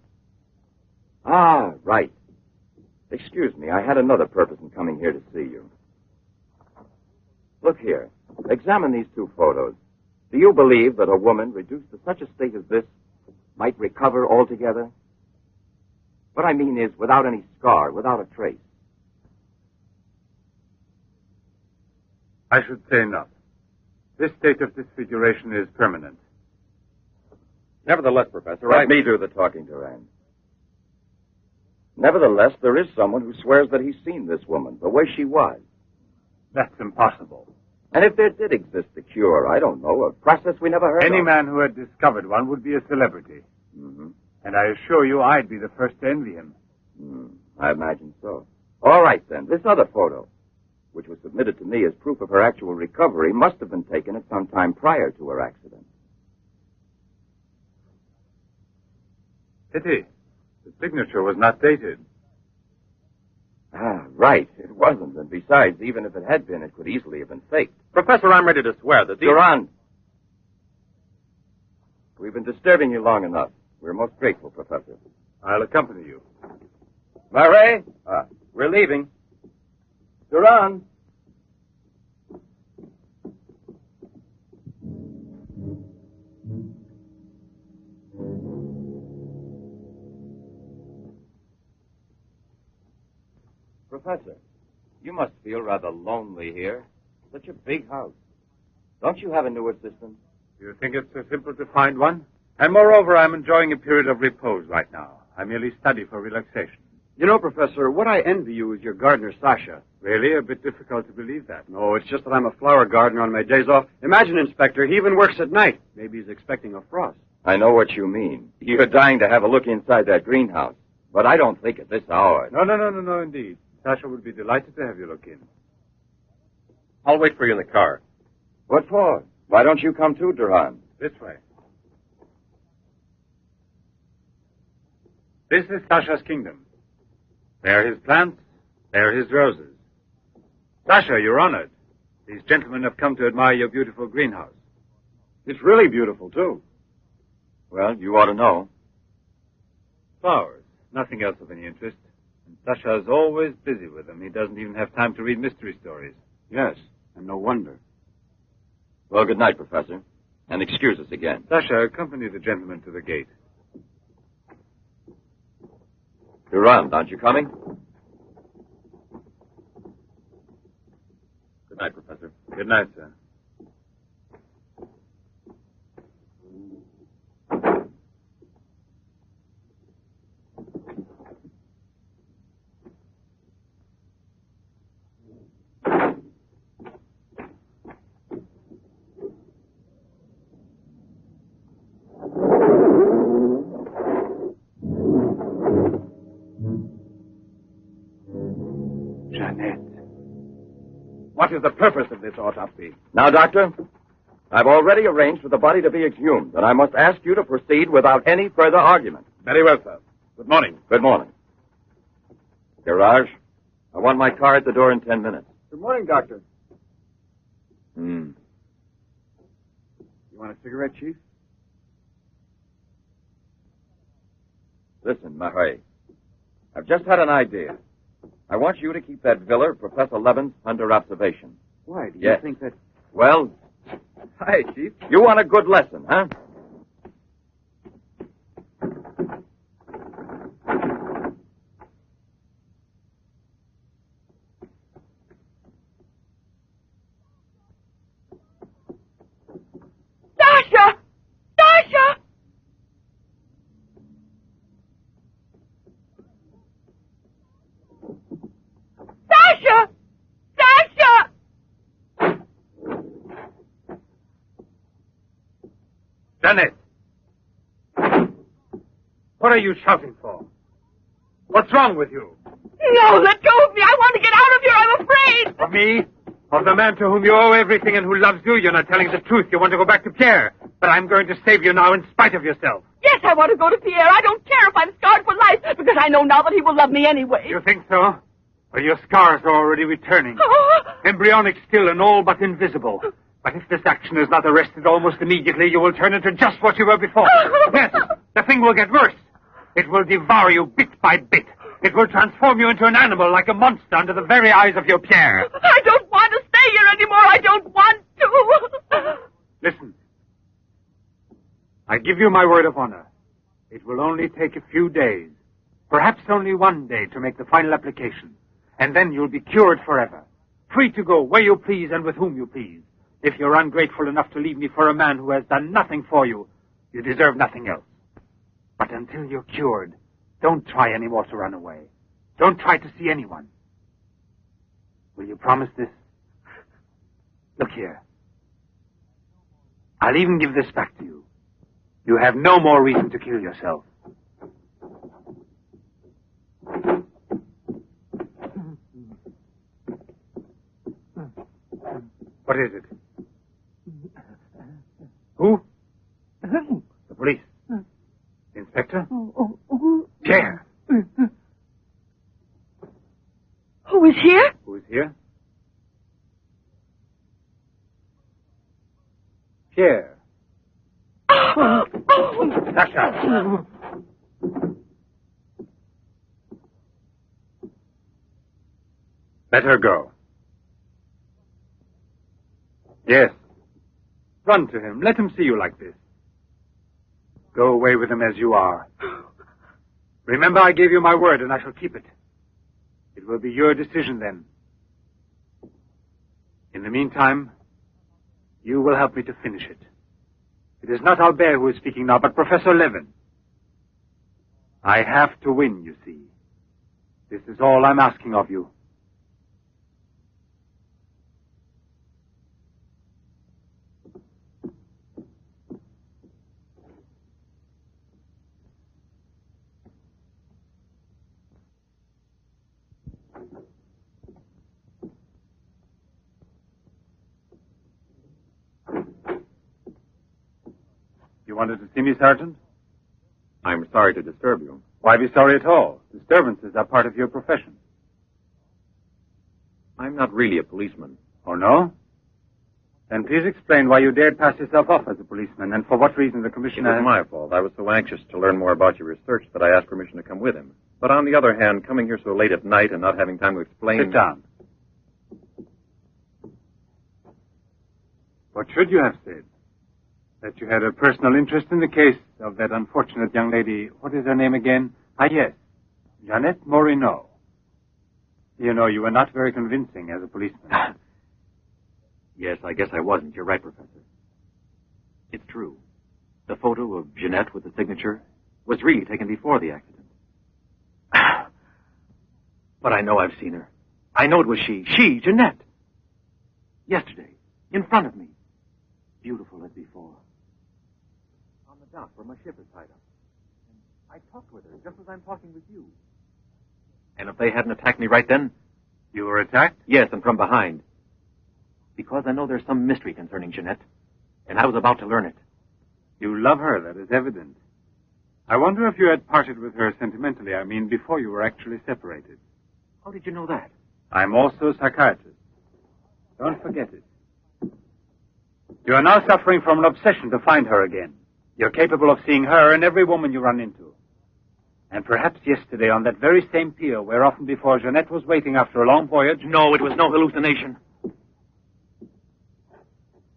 Ah, right. Excuse me, I had another purpose in coming here to see you. Look here. Examine these two photos. Do you believe that a woman reduced to such a state as this might recover altogether? What I mean is without any scar, without a trace. I should say not. This state of disfiguration is permanent. Nevertheless, Professor, Let me do the talking, Duran. Nevertheless, there is someone who swears that he's seen this woman, the way she was. That's impossible. And if there did exist a cure, I don't know, a process we never heard of. Any man who had discovered one would be a celebrity. Mm-hmm. And I assure you I'd be the first to envy him. I imagine so. All right, then. This other photo, which was submitted to me as proof of her actual recovery, must have been taken at some time prior to her accident. Pity. The signature was not dated. Ah, right. It wasn't. And besides, even if it had been, it could easily have been faked. Professor, I'm ready to swear that these... Durand! We've been disturbing you long enough. We're most grateful, Professor. I'll accompany you. Murray? We're leaving. Durand! Professor, you must feel rather lonely here. Such a big house. Don't you have a new assistant? Do you think it's so simple to find one? And moreover, I'm enjoying a period of repose right now. I merely study for relaxation. You know, Professor, what I envy you is your gardener, Sasha. Really? A bit difficult to believe that. No, it's just that I'm a flower gardener on my days off. Imagine, Inspector, he even works at night. Maybe he's expecting a frost. I know what you mean. You're dying to have a look inside that greenhouse. But I don't think at this hour. No, indeed. Sasha would be delighted to have you look in. I'll wait for you in the car. What for? Why don't you come too, Durand? This way. This is Sasha's kingdom. There are his plants. There are his roses. Sasha, you're honored. These gentlemen have come to admire your beautiful greenhouse. It's really beautiful, too. Well, you ought to know. Flowers. Nothing else of any interest. And Sasha is always busy with them. He doesn't even have time to read mystery stories. Yes, and no wonder. Well, good night, Professor. And excuse us again. Sasha, accompany the gentleman to the gate. Durand, aren't you coming? Good night, Professor. Good night, sir. What is the purpose of this autopsy? Now, Doctor, I've already arranged for the body to be exhumed, and I must ask you to proceed without any further argument. Very well, sir. Good morning. Good morning. Garage, I want my car at the door in 10 minutes. Good morning, Doctor. Hmm. You want a cigarette, Chief? Listen, Mahay, I've just had an idea. I want you to keep that villa of Professor Levens under observation. Why? Do you Yes. think that... Well, Hi, Chief. you want a good lesson, huh? Sasha! Sasha! Sasha! Sasha! Janet! What are you shouting for? What's wrong with you? No, let go of me. I want to get out of here. I'm afraid. Of me? Of the man to whom you owe everything and who loves you? You're not telling the truth. You want to go back to Pierre. But I'm going to save you now in spite of yourself. Yes, I want to go to Pierre. I don't care if I'm scarred for life, because I know now that he will love me anyway. You think so? Well, your scars are already returning. Embryonic still and all but invisible. But if this action is not arrested almost immediately, you will turn into just what you were before. Yes, the thing will get worse. It will devour you bit by bit. It will transform you into an animal like a monster under the very eyes of your Pierre. I don't want to stay here anymore. I don't want to. Listen. I give you my word of honor. It will only take a few days, perhaps only one day, to make the final application. And then you'll be cured forever, free to go where you please and with whom you please. If you're ungrateful enough to leave me for a man who has done nothing for you, you deserve nothing else. But until you're cured, don't try any more to run away. Don't try to see anyone. Will you promise this? Look here. I'll even give this back to you. You have no more reason to kill yourself. What is it? Who? The police. Inspector? Pierre. Who is here? Who is here? Pierre. Sasha. Let her go. Yes. Run to him. Let him see you like this. Go away with him as you are. Remember, I gave you my word, and I shall keep it. It will be your decision then. In the meantime, you will help me to finish it. It is not Albert who is speaking now, but Professor Levin. I have to win, you see. This is all I'm asking of you. You wanted to see me, Sergeant? I'm sorry to disturb you. Why be sorry at all? Disturbances are part of your profession. I'm not really a policeman. Oh, no? Then please explain why you dared pass yourself off as a policeman, and for what reason the It commissioner... was my fault. I was so anxious to learn more about your research that I asked permission to come with him. But on the other hand, coming here so late at night and not having time to explain... Sit down. What should you have said? That you had a personal interest in the case of that unfortunate young lady. What is her name again? Ah, yes. Jeanette Morino. You know, you were not very convincing as a policeman. Yes, I guess I wasn't. You're right, Professor. It's true. The photo of Jeanette with the signature was really taken before the accident. But I know I've seen her. I know it was she. She, Jeanette. Yesterday, in front of me. Beautiful as before. On the dock where my ship is tied up. And I talked with her just as I'm talking with you. And if they hadn't attacked me right then... You were attacked? Yes, and from behind. Because I know there's some mystery concerning Jeanette, and I was about to learn it. You love her, that is evident. I wonder if you had parted with her sentimentally, I mean, before you were actually separated. How did you know that? I'm also a psychiatrist. Don't forget it. You are now suffering from an obsession to find her again. You're capable of seeing her and every woman you run into. And perhaps yesterday on that very same pier where often before Jeanette was waiting after a long voyage... No, it was no hallucination.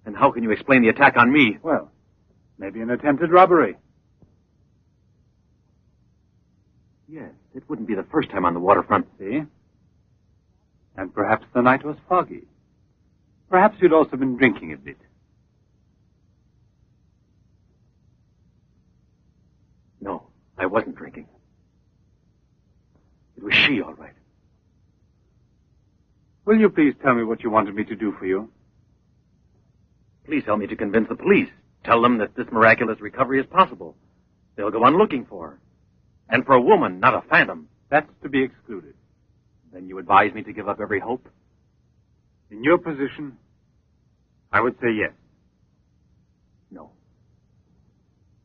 And how can you explain the attack on me? Well, maybe an attempted robbery. Yes, it wouldn't be the first time on the waterfront. See? And perhaps the night was foggy. Perhaps you'd also been drinking a bit. No, I wasn't drinking. It was she, all right. Will you please tell me what you wanted me to do for you? Please help me to convince the police. Tell them that this miraculous recovery is possible. They'll go on looking for her. And for a woman, not a phantom. That's to be excluded. Then you advise me to give up every hope? In your position, I would say yes. No.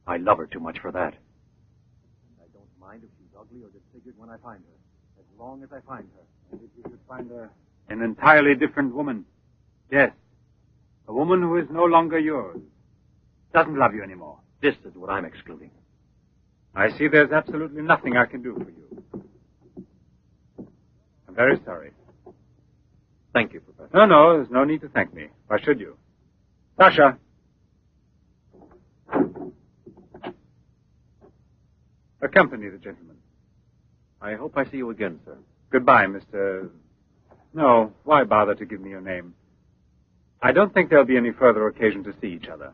I love her too much for that. And I don't mind if she's ugly or disfigured when I find her, as long as I find her. And if you should find her an entirely different woman, yes, a woman who is no longer yours, doesn't love you anymore. This is what I'm excluding. I see there's absolutely nothing I can do for you. I'm very sorry. Thank you, Professor. No, there's no need to thank me. Why should you? Sasha! Accompany the gentleman. I hope I see you again, sir. Goodbye, Mr... No, why bother to give me your name? I don't think there'll be any further occasion to see each other.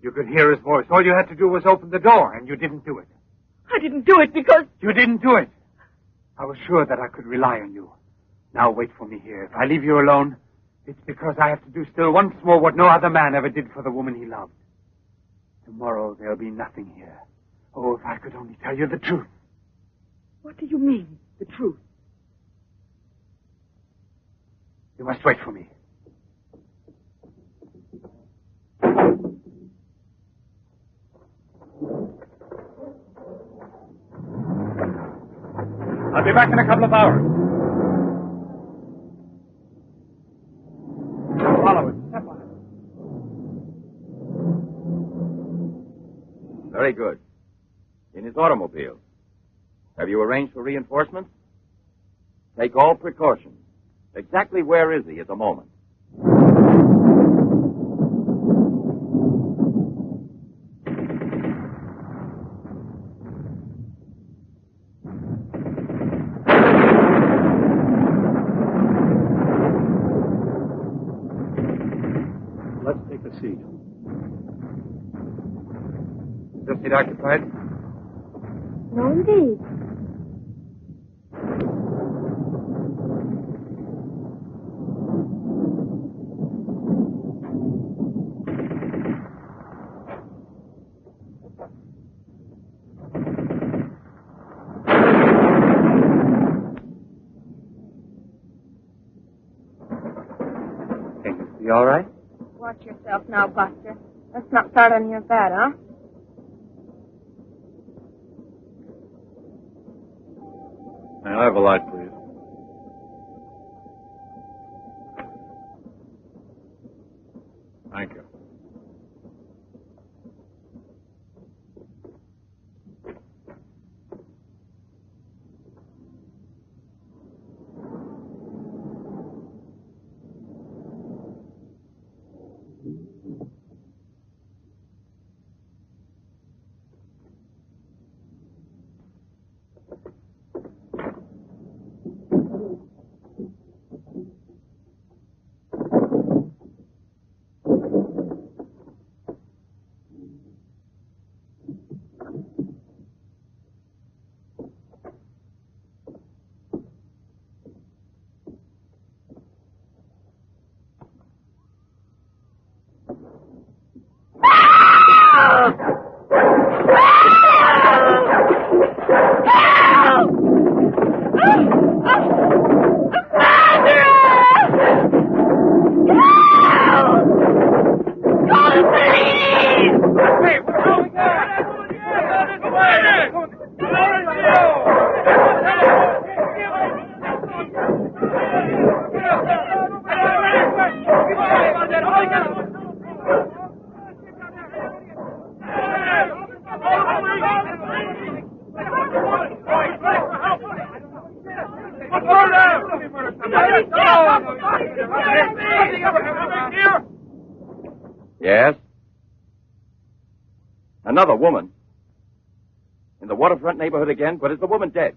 You could hear his voice. All you had to do was open the door, and you didn't do it. I didn't do it because... You didn't do it. I was sure that I could rely on you. Now wait for me here. If I leave you alone, it's because I have to do still once more what no other man ever did for the woman he loved. Tomorrow there'll be nothing here. Oh, if I could only tell you the truth. What do you mean, the truth? You must wait for me. I'll be back in a couple of hours. Follow it. Step on it. Very good. In his automobile. Have you arranged for reinforcements? Take all precautions. Exactly where is he at the moment? Let's take a seat. Is this seat occupied? No, indeed. You all right? Watch yourself now, Buster. Let's not start on your bed, huh? May I have a light, please? Thank you. Yes? Another woman? In the waterfront neighborhood again? But is the woman dead?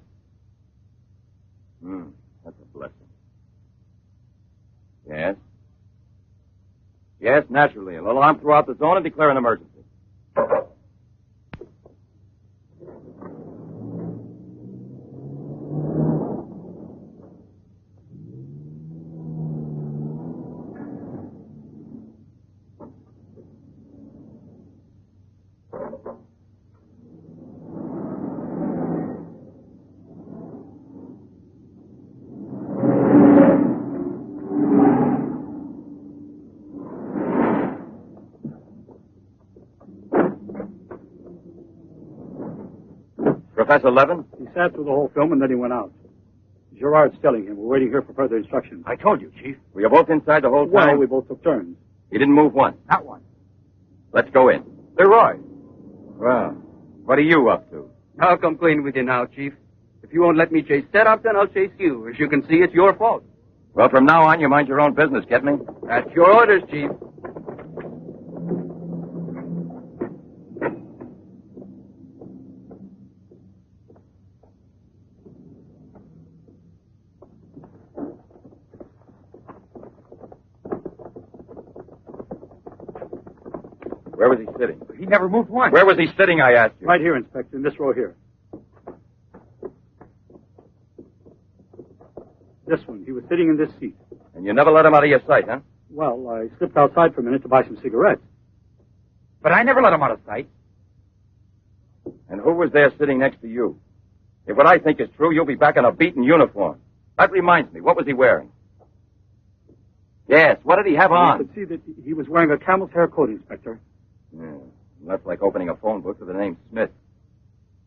That's a blessing. Yes? Yes, naturally. An alarm throughout the zone and declare an emergency. Professor Levin? He sat through the whole film and then he went out. Gerard's telling him. We're waiting here for further instructions. I told you, Chief. Were you both inside the whole time? Well, we both took turns. He didn't move once. Not one. Let's go in. Leroy. Well, what are you up to? I'll come clean with you now, Chief. If you won't let me chase that then I'll chase you. As you can see, it's your fault. Well, from now on, you mind your own business, get me? That's your orders, Chief. Where was he sitting? He never moved once. Where was he sitting, I asked you? Right here, Inspector, in this row here. This one. He was sitting in this seat. And you never let him out of your sight, huh? Well, I slipped outside for a minute to buy some cigarettes. But I never let him out of sight. And who was there sitting next to you? If what I think is true, you'll be back in a beaten uniform. That reminds me, what was he wearing? Yes, what did he have on? You could see that he was wearing a camel's hair coat, Inspector. Yeah, that's like opening a phone book with the name Smith.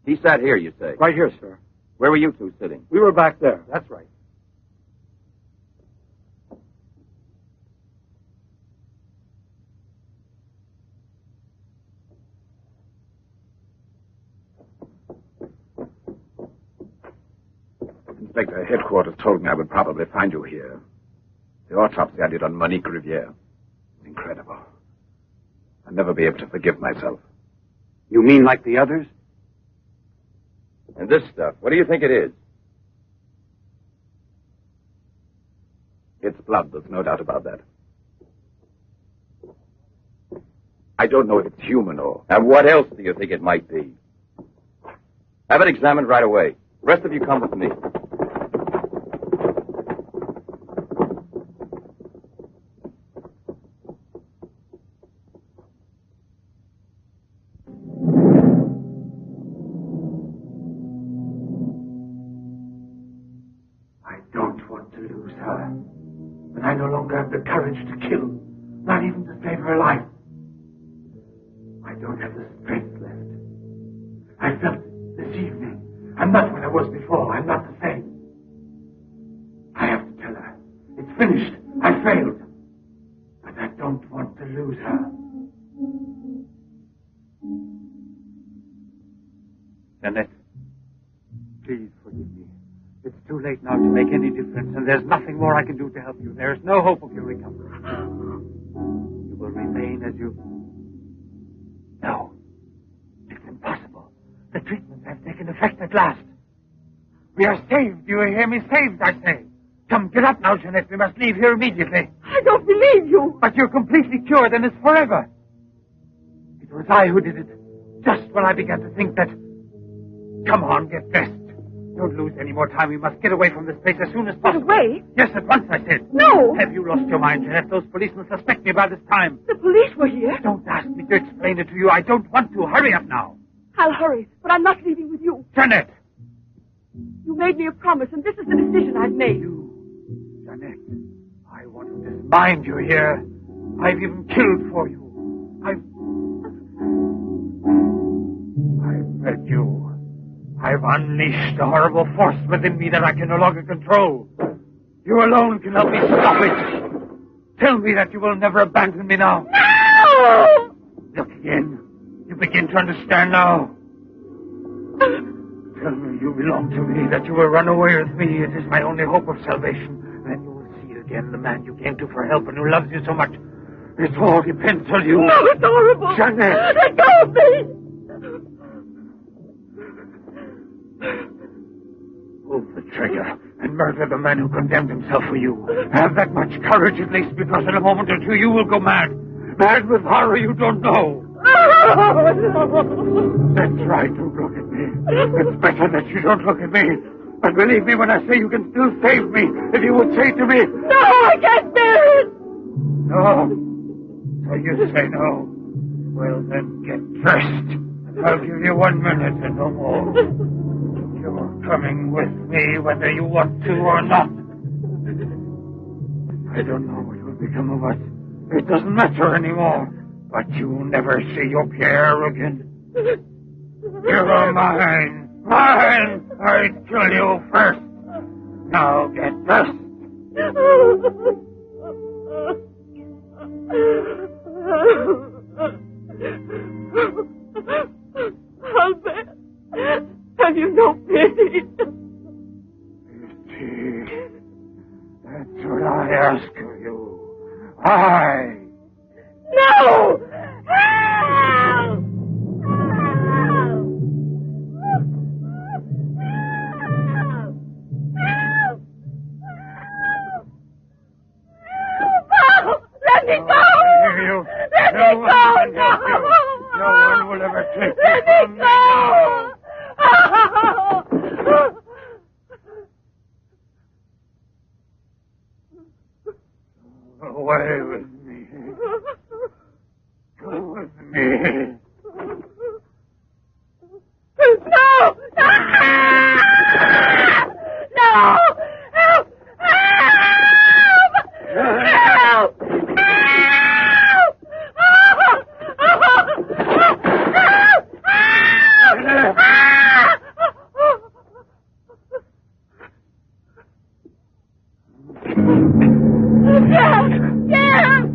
He sat here, you say? Right here, sir. Where were you two sitting? We were back there. That's right. Inspector, headquarters told me I would probably find you here. The autopsy I did on Monique Riviere. Incredible. I'll never be able to forgive myself. You mean like the others? And this stuff, what do you think it is? It's blood, there's no doubt about that. I don't know if it's human or... And what else do you think it might be? Have it examined right away. The rest of you come with me. I don't want to lose her. But I no longer have the courage to kill, not even to save her life. I don't have the strength left. I felt this evening. I'm not what I was before. I'm not the same. I have to tell her. It's finished. I failed. But I don't want to lose her. Annette, please forgive me. It's too late now to make any difference, and there's nothing more I can do to help you. There is no hope of your recovery. You will remain as you... No. It's impossible. The treatments have taken effect at last. We are saved. Do you hear me? Saved, I say. Come, get up now, Jeanette. We must leave here immediately. I don't believe you. But you're completely cured, and it's forever. It was I who did it. Just when I began to think that... Come on, get dressed. Don't lose any more time. We must get away from this place as soon as possible. Get away? Yes, at once, I said. No! Have you lost your mind, Jeanette? Those policemen suspect me by this time. The police were here? Don't ask me to explain it to you. I don't want to. Hurry up now. I'll hurry, but I'm not leaving with you. Jeanette! You made me a promise, and this is the decision I've made. Jeanette, I want to dismind you here. I've even killed for you. I've met you. I've unleashed a horrible force within me that I can no longer control. You alone can help me stop it. Tell me that you will never abandon me now. No! Look again. You begin to understand now. Tell me you belong to me, that you will run away with me. It is my only hope of salvation. Then you will see again the man you came to for help and who loves you so much. It all depends on you. No, it's horrible. Jeanette! Let go of me! Pull the trigger and murder the man who condemned himself for you. Have that much courage at least, because in a moment or two you will go mad. Mad with horror you don't know. That's right, don't look at me. It's better that you don't look at me. But believe me when I say you can still save me. If you would say to me... No, I can't bear it! No. So you say no. Well, then get dressed. I'll give you 1 minute and no more. You're coming with me whether you want to or not. I don't know what will become of us. It doesn't matter anymore. But you'll never see your Pierre again. You're mine. Mine! I'd kill you first. Now get dressed. Albert, have you no pity? Pity? That's what I ask of you. I... No! Help! Let me go! Let me go! No one will ever take you Let from me me now. Go away with me. Go with me. No! No! Help! Help! Dad!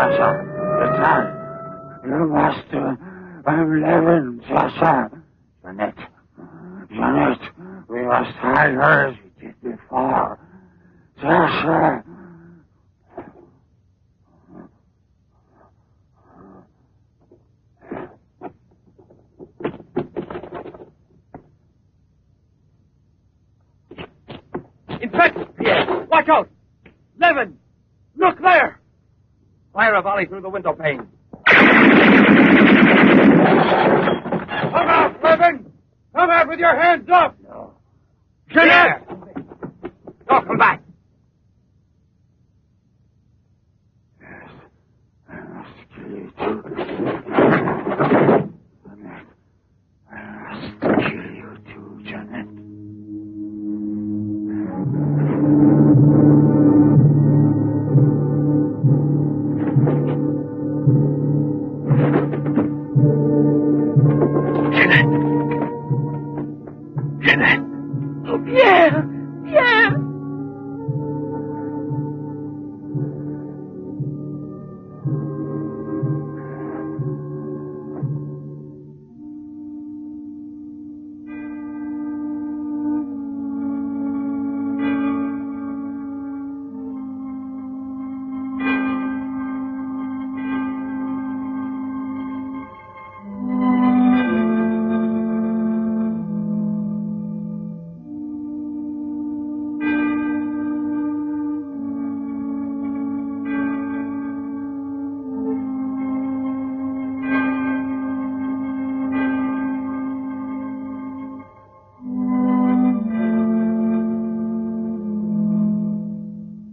Sasha. It's I. Your master. I'm Levin, Sasha. Jeanette, we must hide her as we did before. Sasha. Inspector! Yes. Watch out! Levin! Look there! Fire a volley through the window pane. Come out, Levin! Come out with your hands up! No. Jeanette! No, come back. Yes, I must kill you too. Jeanette, I must kill you too, Jeanette. Jeanette. Oh, Pierre! Pierre!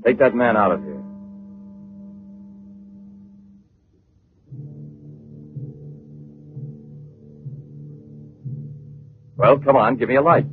Take that man out of here. Well, come on, give me a light.